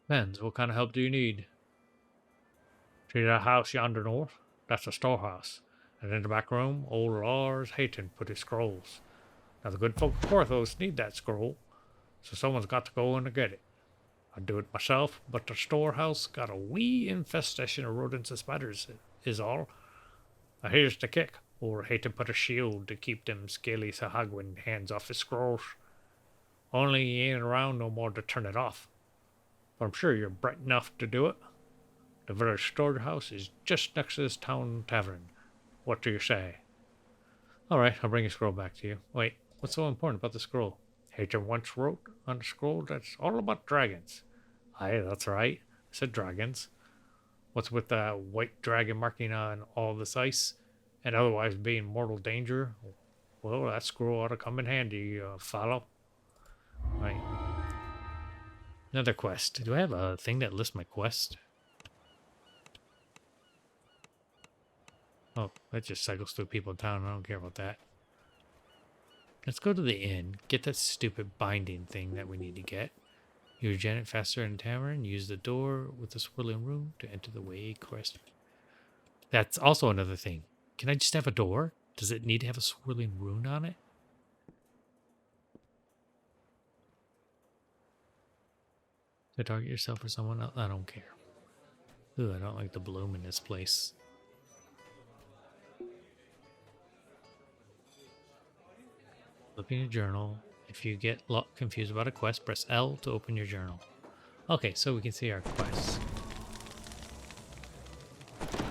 Depends. What kind of help do you need? See that house yonder north? That's the storehouse. And in the back room, old Lars Hayton put his scrolls. Now the good folk of Korthos need that scroll, so someone's got to go in and get it. I'd do it myself, but the storehouse got a wee infestation of rodents and spiders, is all. Now here's the kick. Old Hayton put a shield to keep them scaly Sahagwin hands off his scrolls. Only he ain't around no more to turn it off. But I'm sure you're bright enough to do it. The village storehouse is just next to this town tavern. What do you say? Alright, I'll bring a scroll back to you. Wait, what's so important about the scroll? Hayton once wrote on the scroll that's all about dragons. Aye, that's right. I said dragons. What's with the white dragon marking on all this ice and otherwise being mortal danger? Well, that scroll ought to come in handy, fellow. Right. Another quest. Do I have a thing that lists my quest? Oh, that just cycles through people in town. I don't care about that. Let's go to the inn. Get that stupid binding thing that we need to get. Use Janet faster in tavern. Use the door with the swirling room to enter the Waycrest. That's also another thing. Can I just have a door? Does it need to have a swirling rune on it? To target yourself or someone else, I don't care. Ooh, I don't like the bloom in this place. Look in your journal. If you get confused about a quest, press L to open your journal. Okay, so we can see our quests.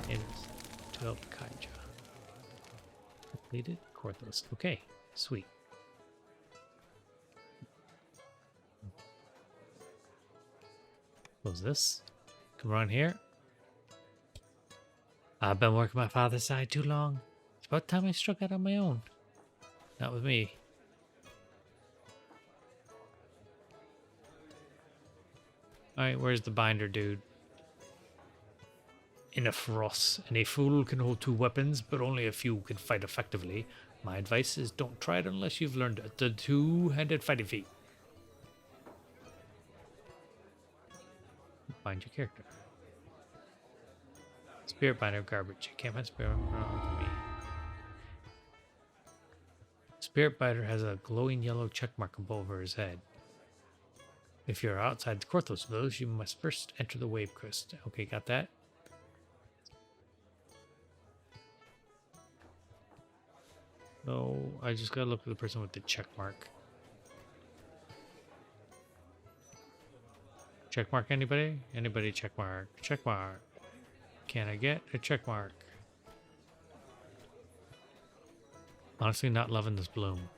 It is to help Kaija. Completed. Korthos. Okay, sweet. Close this. Come around here. I've been working my father's side too long. It's about time I struck out on my own. Not with me. Alright, where's the binder, dude? In a frost, and a fool can hold 2 weapons, but only a few can fight effectively. My advice is don't try it unless you've learned the 2-handed fighting feat. Find your character. Spirit binder garbage. I can't find spirit binder for me. Spirit binder has a glowing yellow check mark over his head. If you're outside the Korthos village, you must first enter the wave crest. Okay, got that. No, I just gotta look at the person with the check mark. Check mark anybody? Anybody check mark? Check mark. Can I get a check mark? Honestly, not loving this bloom.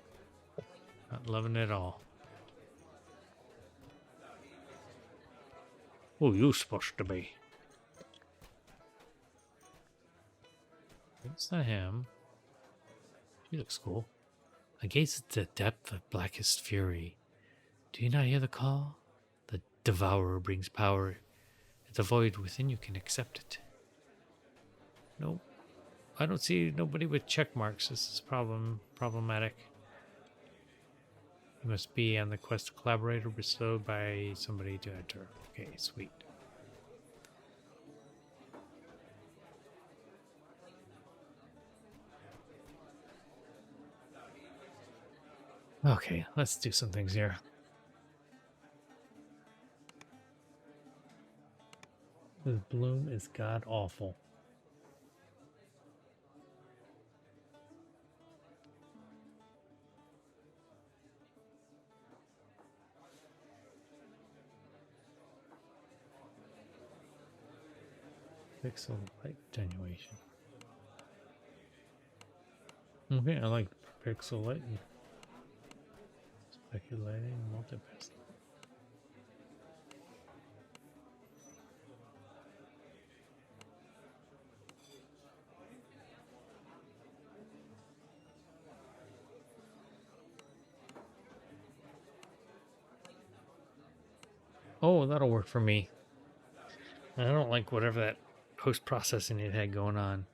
Not loving it at all. Who you supposed to be? It's not him. He looks cool. I gaze at the depth of blackest fury. Do you not hear the call? The devourer brings power. If the void within you can accept it. Nope. I don't see nobody with check marks. This is problematic. You must be on the quest to collaborator bestowed by somebody to enter. Okay, sweet. Okay, let's do some things here. This bloom is god awful. Pixel light attenuation. Okay, I like pixel light. Speculating, multipass. Oh, that'll work for me. I don't like whatever that post-processing it had going on.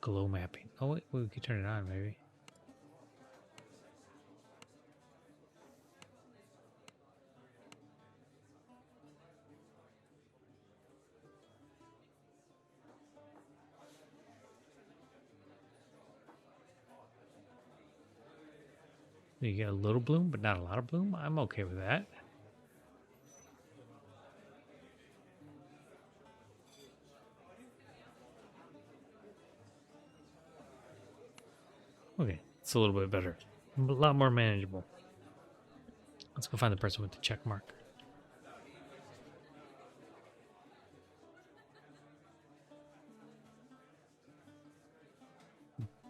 Glow mapping. Oh wait, we could turn it on maybe. You get a little bloom, but not a lot of bloom. I'm okay with that. Okay, it's a little bit better. A lot more manageable. Let's go find the person with the check mark.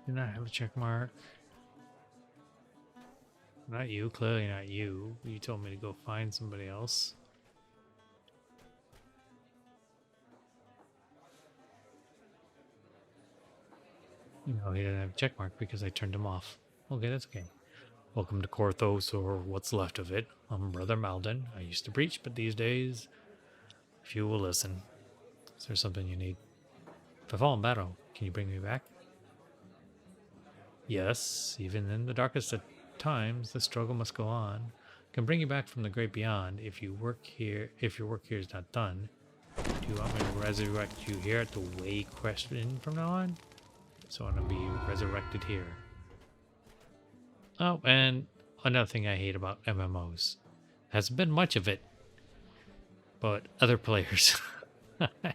Do not have a check mark. Not you, clearly not you. You told me to go find somebody else. No, he didn't have a check mark because I turned him off. Okay, that's okay. Welcome to Korthos, or what's left of it. I'm Brother Malden. I used to preach, but these days, few will listen. Is there something you need? If I fall in battle, can you bring me back? Yes, even in the darkest of times, the struggle must go on. I can bring you back from the great beyond if your work here is not done. Do you want me to resurrect you here at the Way Quest Inn from now on? So I'm gonna be resurrected here. Oh, and another thing I hate about MMOs. Hasn't been much of it. But other players, I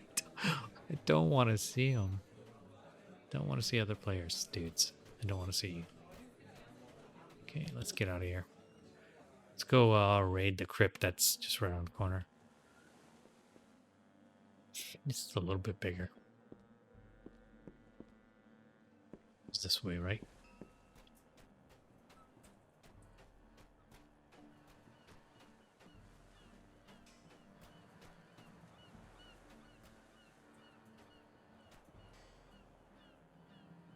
don't want to see them. Don't want to see other players, dudes. I don't want to see you. Okay, let's get out of here. Let's go raid the crypt that's just right around the corner. It's a little bit bigger. It's this way, right?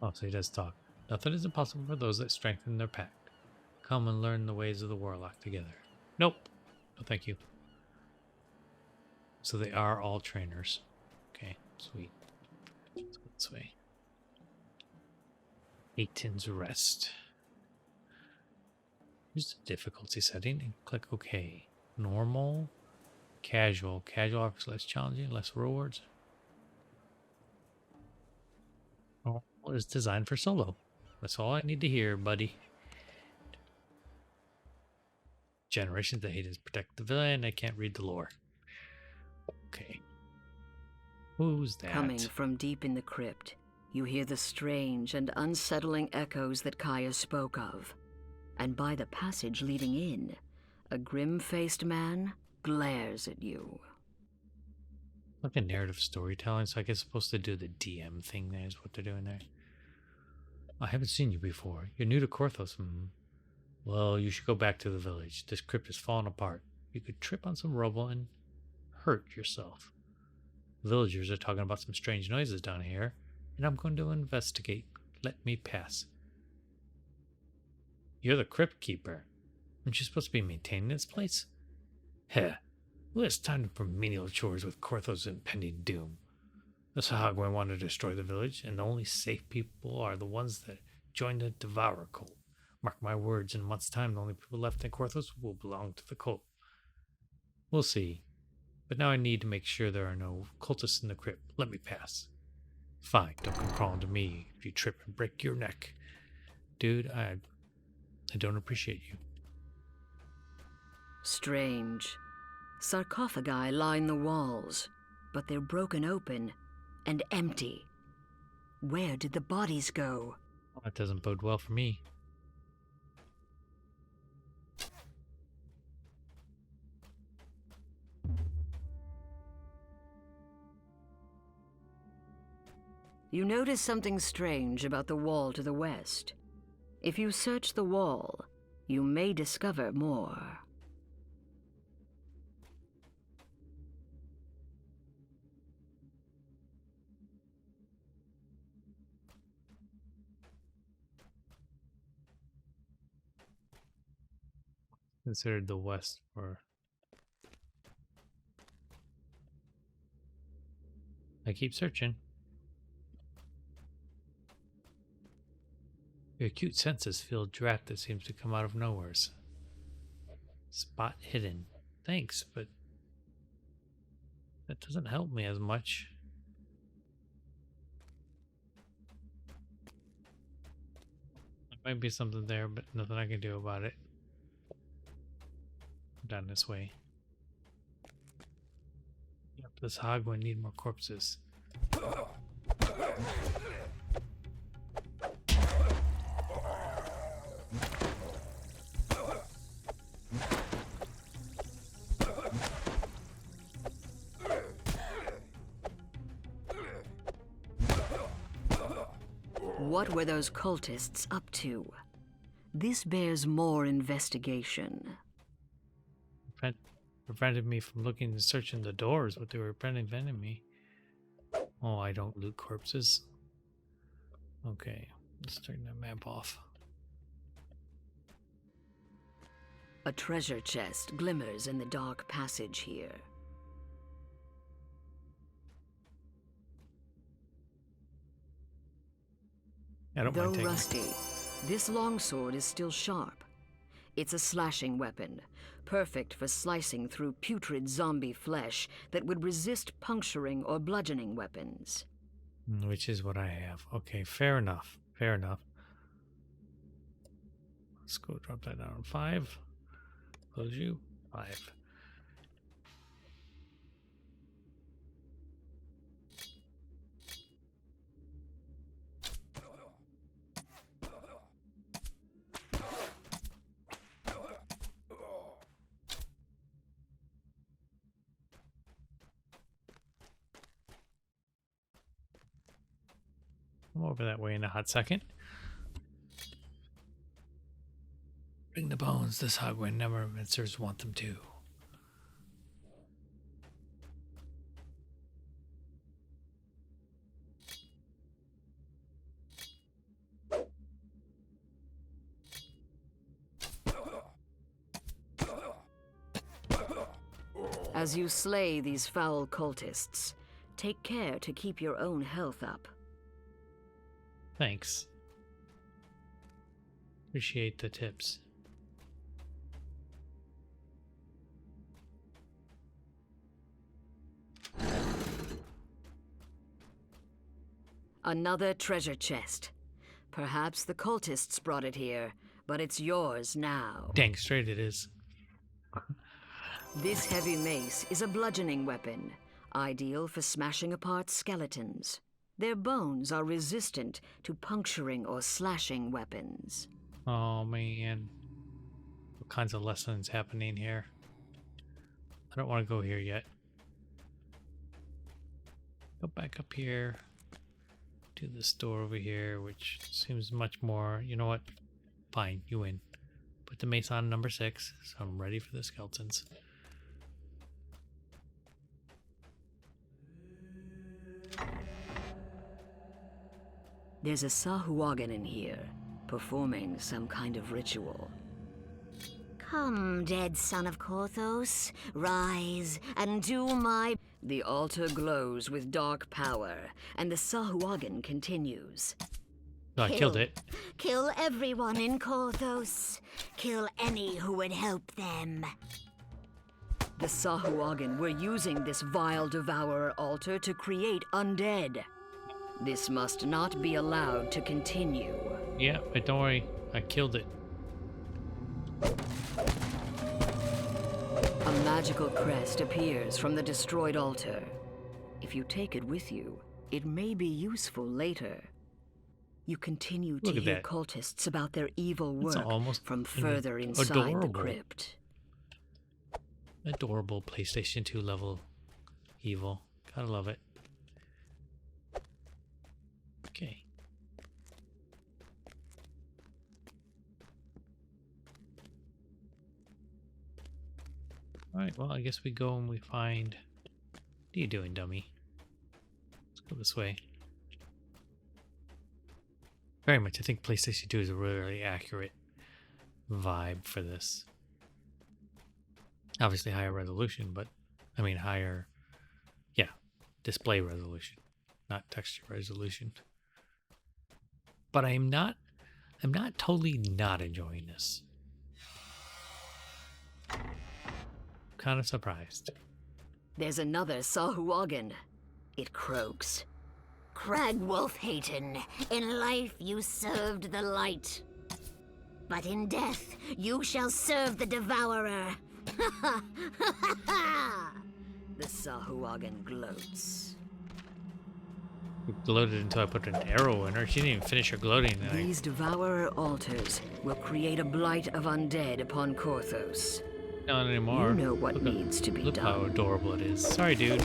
Oh, so he does talk. Nothing is impossible for those that strengthen their pack. Come and learn the ways of the warlock together. Nope. No, thank you. So they are all trainers. Okay, sweet. Let's go this way. Aiton's Rest. Use the difficulty setting and click OK. Normal. Casual. Casual offers less challenging, less rewards. Normal is designed for solo. That's all I need to hear, buddy. Generations that hate is protect the villain. I can't read the lore. Okay. Who's that? Coming from deep in the crypt, you hear the strange and unsettling echoes that Kaya spoke of. And by the passage leading in, a grim-faced man glares at you. Like a narrative storytelling, so I guess supposed to do the DM thing there is what they're doing there. I haven't seen you before. You're new to Korthos. Well, you should go back to the village. This crypt is falling apart. You could trip on some rubble and hurt yourself. Villagers are talking about some strange noises down here, and I'm going to investigate. Let me pass. You're the crypt keeper. Aren't you supposed to be maintaining this place? Heh. Who has time for menial chores with Korthos' impending doom? The Sahagwin want to destroy the village, and the only safe people are the ones that join the Devourer cult. Mark my words, in a month's time, the only people left in Korthos will belong to the cult. We'll see. But now I need to make sure there are no cultists in the crypt. Let me pass. Fine, don't come crawling to me if you trip and break your neck. Dude, I don't appreciate you. Strange. Sarcophagi line the walls, but they're broken open and empty. Where did the bodies go? Well, that doesn't bode well for me. You notice something strange about the wall to the west. If you search the wall, you may discover more. Considered the west for... I keep searching. Your acute senses feel draft that seems to come out of nowhere. Spot hidden. Thanks, but that doesn't help me as much. There might be something there, but nothing I can do about it. Down this way. Yep, this hog will need more corpses. What were those cultists up to? This bears more investigation. Prevented me from looking and searching the doors, but they were preventing me. Oh, I don't loot corpses. Okay, let's turn that map off. A treasure chest glimmers in the dark passage here. I don't Though mind taking rusty, this longsword is still sharp. It's a slashing weapon, perfect for slicing through putrid zombie flesh that would resist puncturing or bludgeoning weapons. Which is what I have. Okay, fair enough. Fair enough. Let's go drop that down. 5. Close you. 5. I'm over that way in a hot second. Bring the bones. This Hogwen necromancers want them too. As you slay these foul cultists, take care to keep your own health up. Thanks. Appreciate the tips. Another treasure chest. Perhaps the cultists brought it here, but it's yours now. Dang straight it is. This heavy mace is a bludgeoning weapon, ideal for smashing apart skeletons. Their bones are resistant to puncturing or slashing weapons. Oh man. What kinds of lessons happening here? I don't want to go here yet. Go back up here to the store over here, which seems much more. You know what? Fine, you win. Put the mace on number 6, so I'm ready for the skeletons. There's a Sahuagin in here, performing some kind of ritual. Come, dead son of Korthos, rise and do my... The altar glows with dark power, and the Sahuagin continues. Oh, I killed it. Kill everyone in Korthos. Kill any who would help them. The Sahuagin were using this vile devourer altar to create undead. This must not be allowed to continue. Yeah, but don't worry. I killed it. A magical crest appears from the destroyed altar. If you take it with you, it may be useful later. You continue to Look at hear that. cultists about their evil It's work almost from further inside adorable. the crypt. Adorable PlayStation 2 level evil. Gotta love it. Okay. Alright, well, I guess we go and we find... What are you doing, dummy? Let's go this way. Very much. I think PlayStation 2 is a really accurate vibe for this. Obviously higher resolution, but... I mean higher... Yeah, display resolution. Not texture resolution. But I'm not totally not enjoying this. Kind of surprised. There's another Sahuagin. It croaks. Cragwolf Hayton, in life you served the light. But in death you shall serve the devourer. The Sahuagin gloats. Gloated until I put an arrow in her. She didn't even finish her gloating. And These devourer altars will create a blight of undead upon Korthos. not anymore. You know what Look needs to be look how done. adorable it is. Sorry, dude.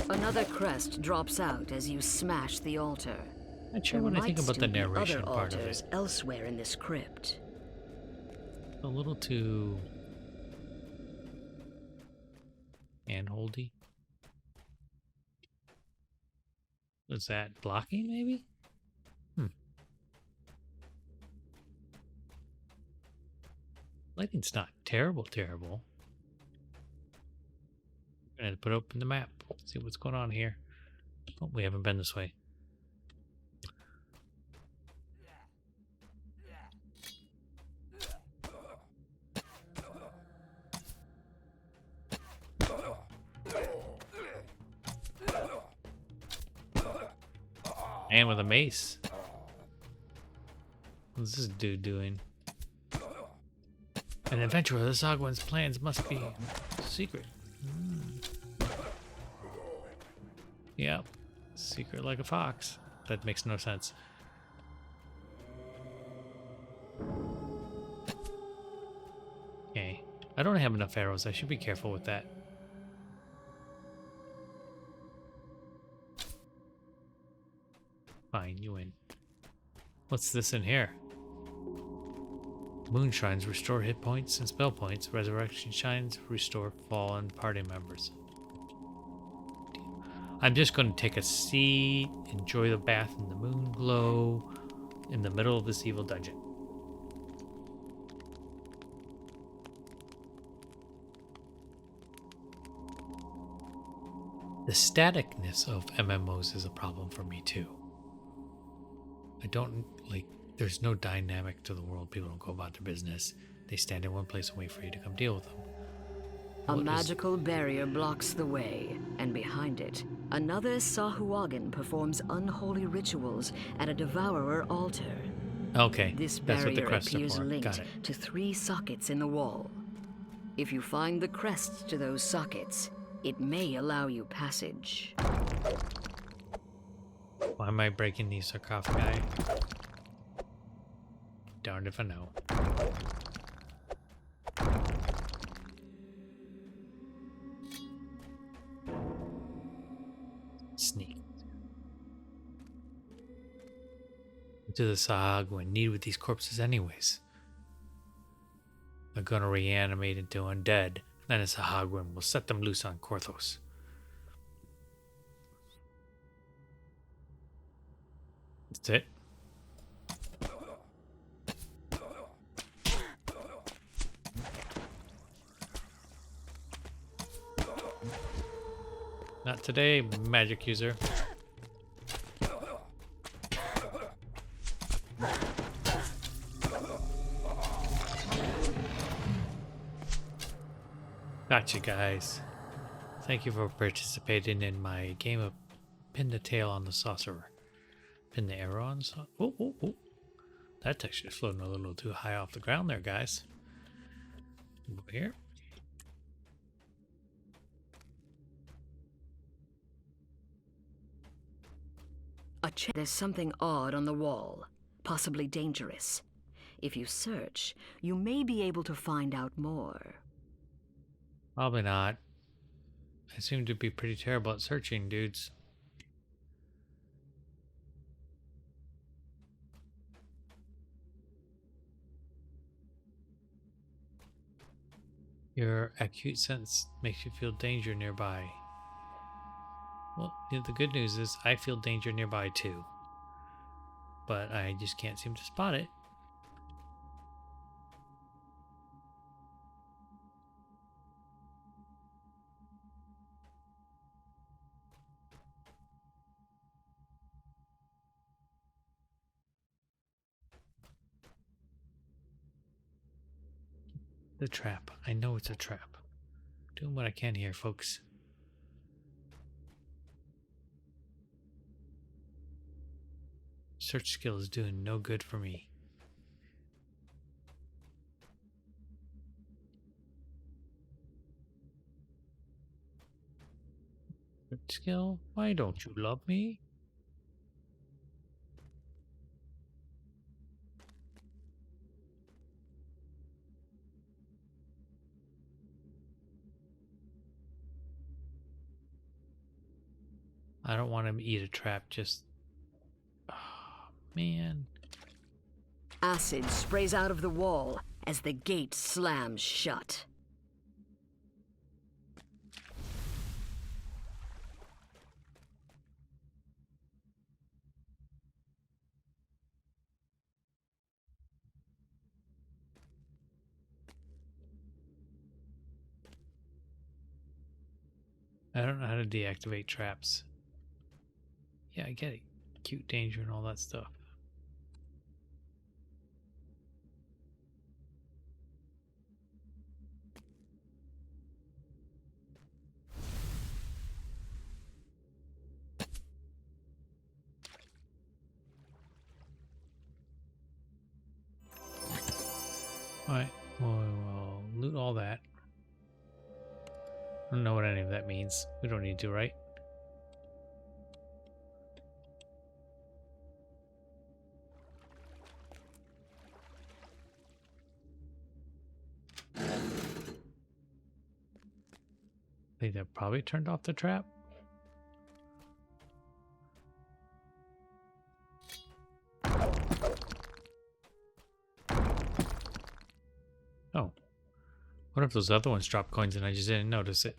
Another crest drops out as you smash the altar. Not sure There what I think might about the still be narration other part of altars it. elsewhere in this crypt. A little too handholdy. Was that blocking, maybe? Lighting's not terrible. I'm gonna put open the map. See what's going on here. Oh, we haven't been this way. Man with a mace. What's this dude doing? An adventurer, the Sagwan's plans must be secret. Yep. Secret like a fox. That makes no sense. Okay. I don't have enough arrows. I should be careful with that. What's this in here? Moon shrines restore hit points and spell points. Resurrection shrines restore fallen party members. I'm just going to take a seat, enjoy the bath in the moon glow in the middle of this evil dungeon. The staticness of MMOs is a problem for me too. I don't like, there's no dynamic to the world. People don't go about their business. They stand in one place and wait for you to come deal with them. A magical barrier blocks the way, and behind it, another Sahuagin performs unholy rituals at a devourer altar. Okay, This that's what the barrier crests are appears for. Got linked it. to 3 sockets in the wall. If you find the crests to those sockets, it may allow you passage. Why am I breaking these sarcophagi? Darned if I know. Sneak. What do the Sahagwin need with these corpses anyways? They're gonna reanimate into undead, then a Sahagwin will set them loose on Korthos. That's it. Not today, magic user. Gotcha, guys. Thank you for participating in my game of pin the tail on the sorcerer. Pin the arrow on the sorcerer. Oh, oh, oh. That texture's floating a little too high off the ground there, guys. Over here. There's something odd on the wall, possibly dangerous. If you search, you may be able to find out more. Probably not. I seem to be pretty terrible at searching, dudes. Your acute sense makes you feel danger nearby. Well, the good news is I feel danger nearby too. But I just can't seem to spot it. The trap. I know it's a trap. Doing what I can here, folks. Search skill is doing no good for me. Search skill? Why don't you love me? I don't want to eat a trap, just... Oh, man. Acid sprays out of the wall as the gate slams shut. I don't know how to deactivate traps. Yeah, I get it. Acute danger and all that stuff. Alright, we'll loot all that. I don't know what any of that means. We don't need to, right? I think that probably turned off the trap. Oh. What if those other ones drop coins and I just didn't notice it?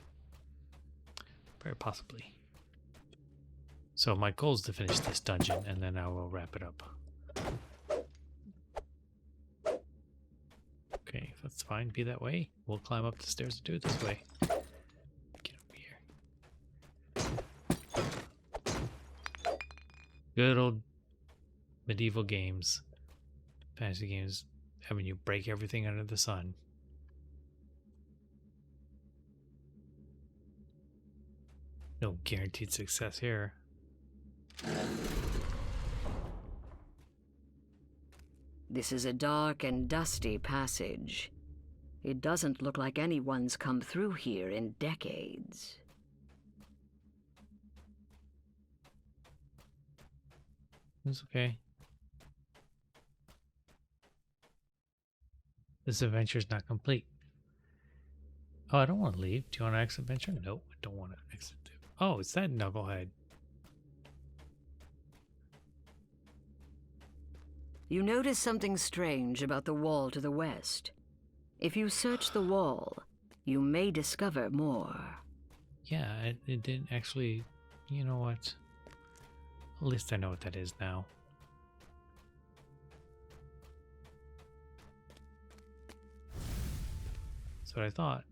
Very possibly. So my goal is to finish this dungeon and then I will wrap it up. Okay, if that's fine, be that way. We'll climb up the stairs and do it this way. Get over here. Good old medieval games. Fantasy games having you break everything under the sun. No guaranteed success here. This is a dark and dusty passage. It doesn't look like anyone's come through here in decades. It's okay. This adventure is not complete. Oh, I don't want to leave. Do you want to exit adventure? No, I don't want to exit. Oh, it's that knucklehead. You notice something strange about the wall to the west. If you search the wall, you may discover more. Yeah, it didn't actually... You know what? At least I know what that is now. That's what I thought.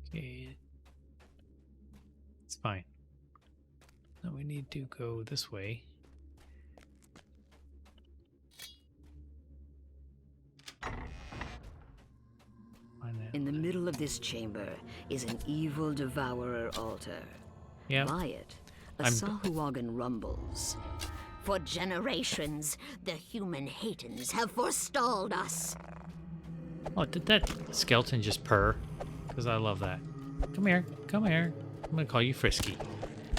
Okay. It's fine. Now we need to go this way. In the middle of this chamber is an evil devourer altar. Yeah. By it, a Sahuagin rumbles. For generations, the human Hatens have forestalled us. Oh, did that skeleton just purr? Because I love that. Come here, come here. I'm gonna call you Frisky.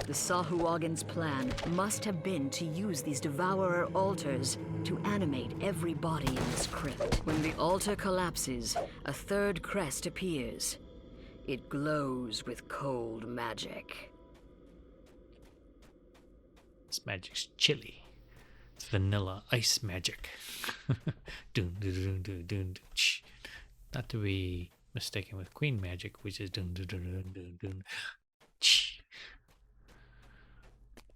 The Sahuagin's plan must have been to use these devourer altars to animate every body in this crypt. When the altar collapses, a third crest appears. It glows with cold magic. This magic's chilly. It's vanilla ice magic. Dun, dun, dun, dun, dun, dun, shh. Not to be mistaken with queen magic, which is dun, dun, dun, dun, dun, dun, shh.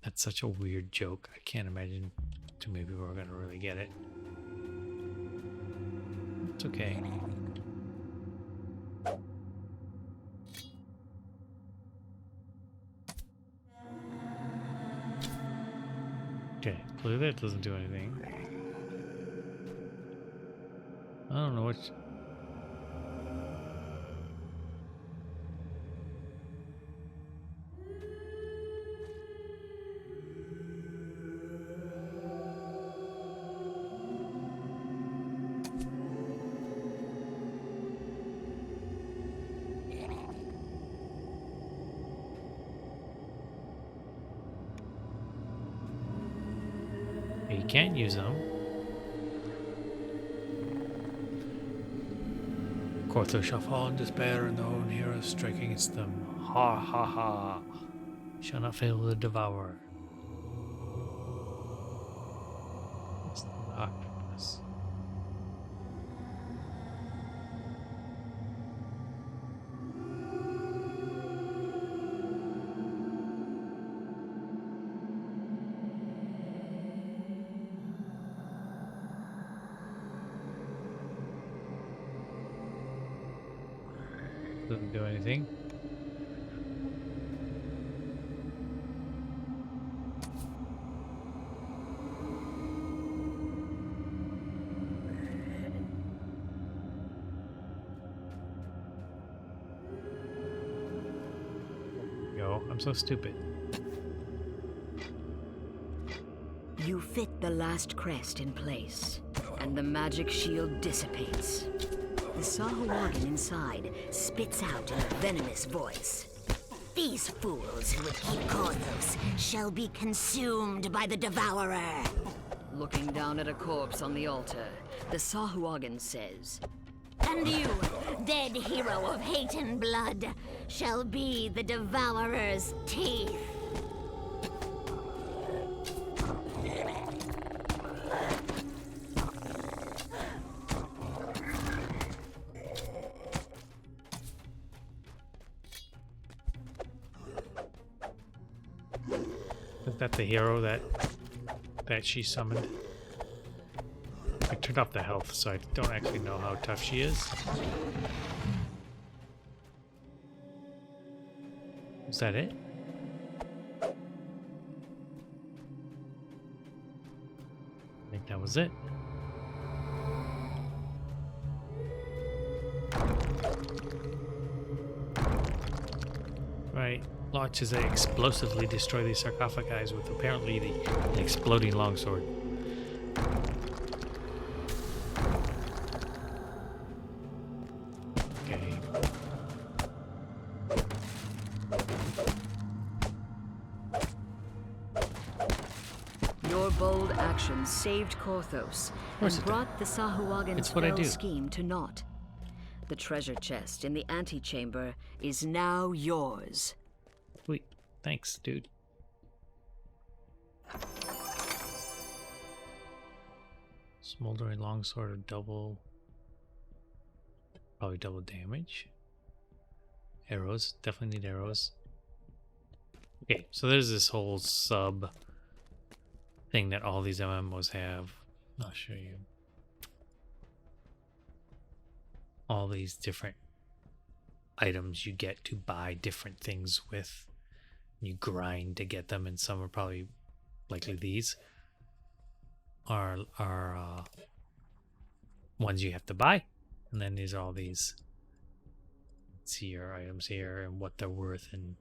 That's such a weird joke. I can't imagine too many people are going to really get it. It's okay. Okay, clearly that doesn't do anything. I don't know what... You can't use them. Cortho shall fall in despair, and the own heroes strike against them. Ha ha ha! Shall not fail the devourer. It's the darkness. Doesn't do anything. Yo, I'm so stupid. You fit the last crest in place, and the magic shield dissipates. The Sahuagin inside spits out in a venomous voice. These fools who would keep Corthos shall be consumed by the Devourer. Looking down at a corpse on the altar, the Sahuagin says, And you, dead hero of hate and blood, shall be the Devourer's teeth. that the hero that she summoned? I turned off the health, so I don't actually know how tough she is. Is that it? I think that was it. Right. Launches they explosively destroy these sarcophagi with apparently the exploding longsword. Okay. Your bold actions saved Korthos and it brought the Sahuagin It's what I spell do. scheme to naught. The treasure chest in the antechamber is now yours. Sweet. Thanks, dude. Smoldering longsword of probably double damage. Arrows, definitely need arrows. Okay, so there's this whole sub thing that all these MMOs have. I'll show you. All these different items you get to buy different things with. You grind to get them, and some are probably likely these are ones you have to buy, and then these are all these. See your items here and what they're worth, and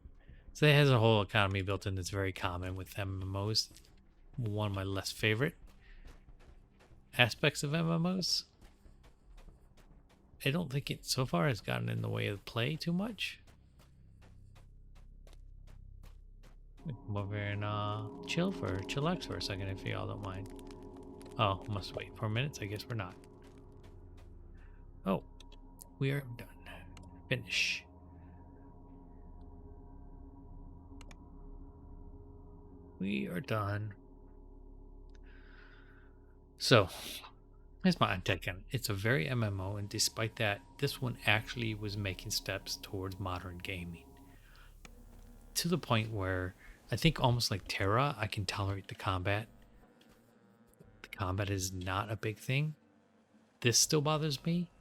so it has a whole economy built in that's very common with MMOs. One of my less favorite aspects of MMOs. I don't think it so far has gotten in the way of play too much. Come over and chillax for a second if y'all don't mind. Oh, must wait 4 minutes. I guess we're not. Oh, we are done. Finish. We are done. So, here's my take on it. It's a very MMO, and despite that, this one actually was making steps towards modern gaming. To the point where I think almost like Terra, I can tolerate the combat. The combat is not a big thing. This still bothers me.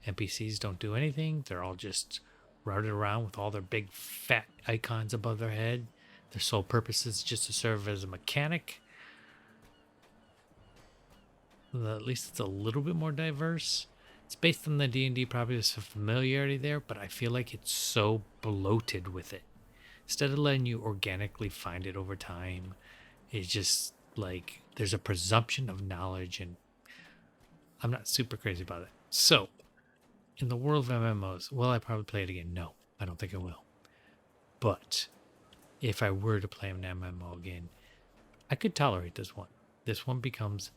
NPCs don't do anything. They're all just routed around with all their big fat icons above their head. Their sole purpose is just to serve as a mechanic. Well, at least it's a little bit more diverse. It's based on the D&D, probably there's some familiarity there, but I feel like it's so bloated with it. Instead of letting you organically find it over time, it's just like there's a presumption of knowledge, and I'm not super crazy about it. So, in the world of MMOs, will I probably play it again? No, I don't think I will. But if I were to play an MMO again, I could tolerate this one. This one becomes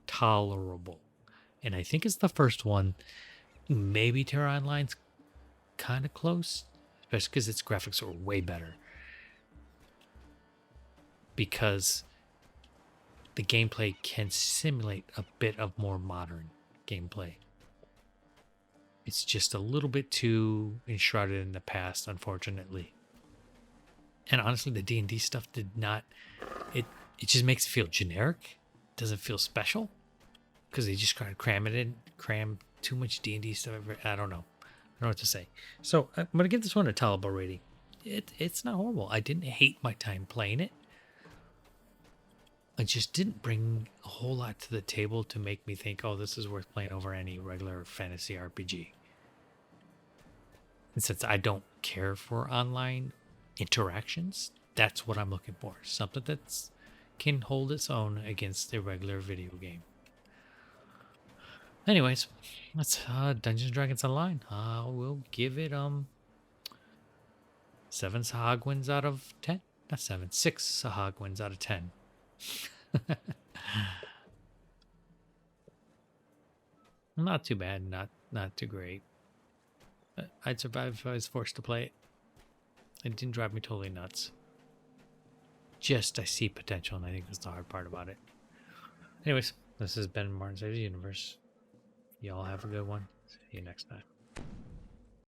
tolerable. And I think it's the first one. Maybe Terra Online's kind of close, especially because its graphics are way better. Because the gameplay can simulate a bit of more modern gameplay. It's just a little bit too enshrouded in the past, unfortunately. And honestly, the D&D stuff did not... It just makes it feel generic. It doesn't feel special. Because they just kind of cram too much D&D stuff. I don't know. I don't know what to say. So I'm going to give this one a tolerable rating. It's not horrible. I didn't hate my time playing it. I just didn't bring a whole lot to the table to make me think, oh, this is worth playing over any regular fantasy RPG. And since I don't care for online interactions, that's what I'm looking for. Something that can hold its own against a regular video game. Anyways, that's Dungeons & Dragons Online. We'll give it 7 Sahagwins out of 10. Not 7, 6 Sahagwins out of 10. Not too bad, not too great. I'd survive if I was forced to play it. It didn't drive me totally nuts. Just I see potential, and I think that's the hard part about it. Anyways, this has been Martin Saves the Universe. Y'all have a good one. See you next time.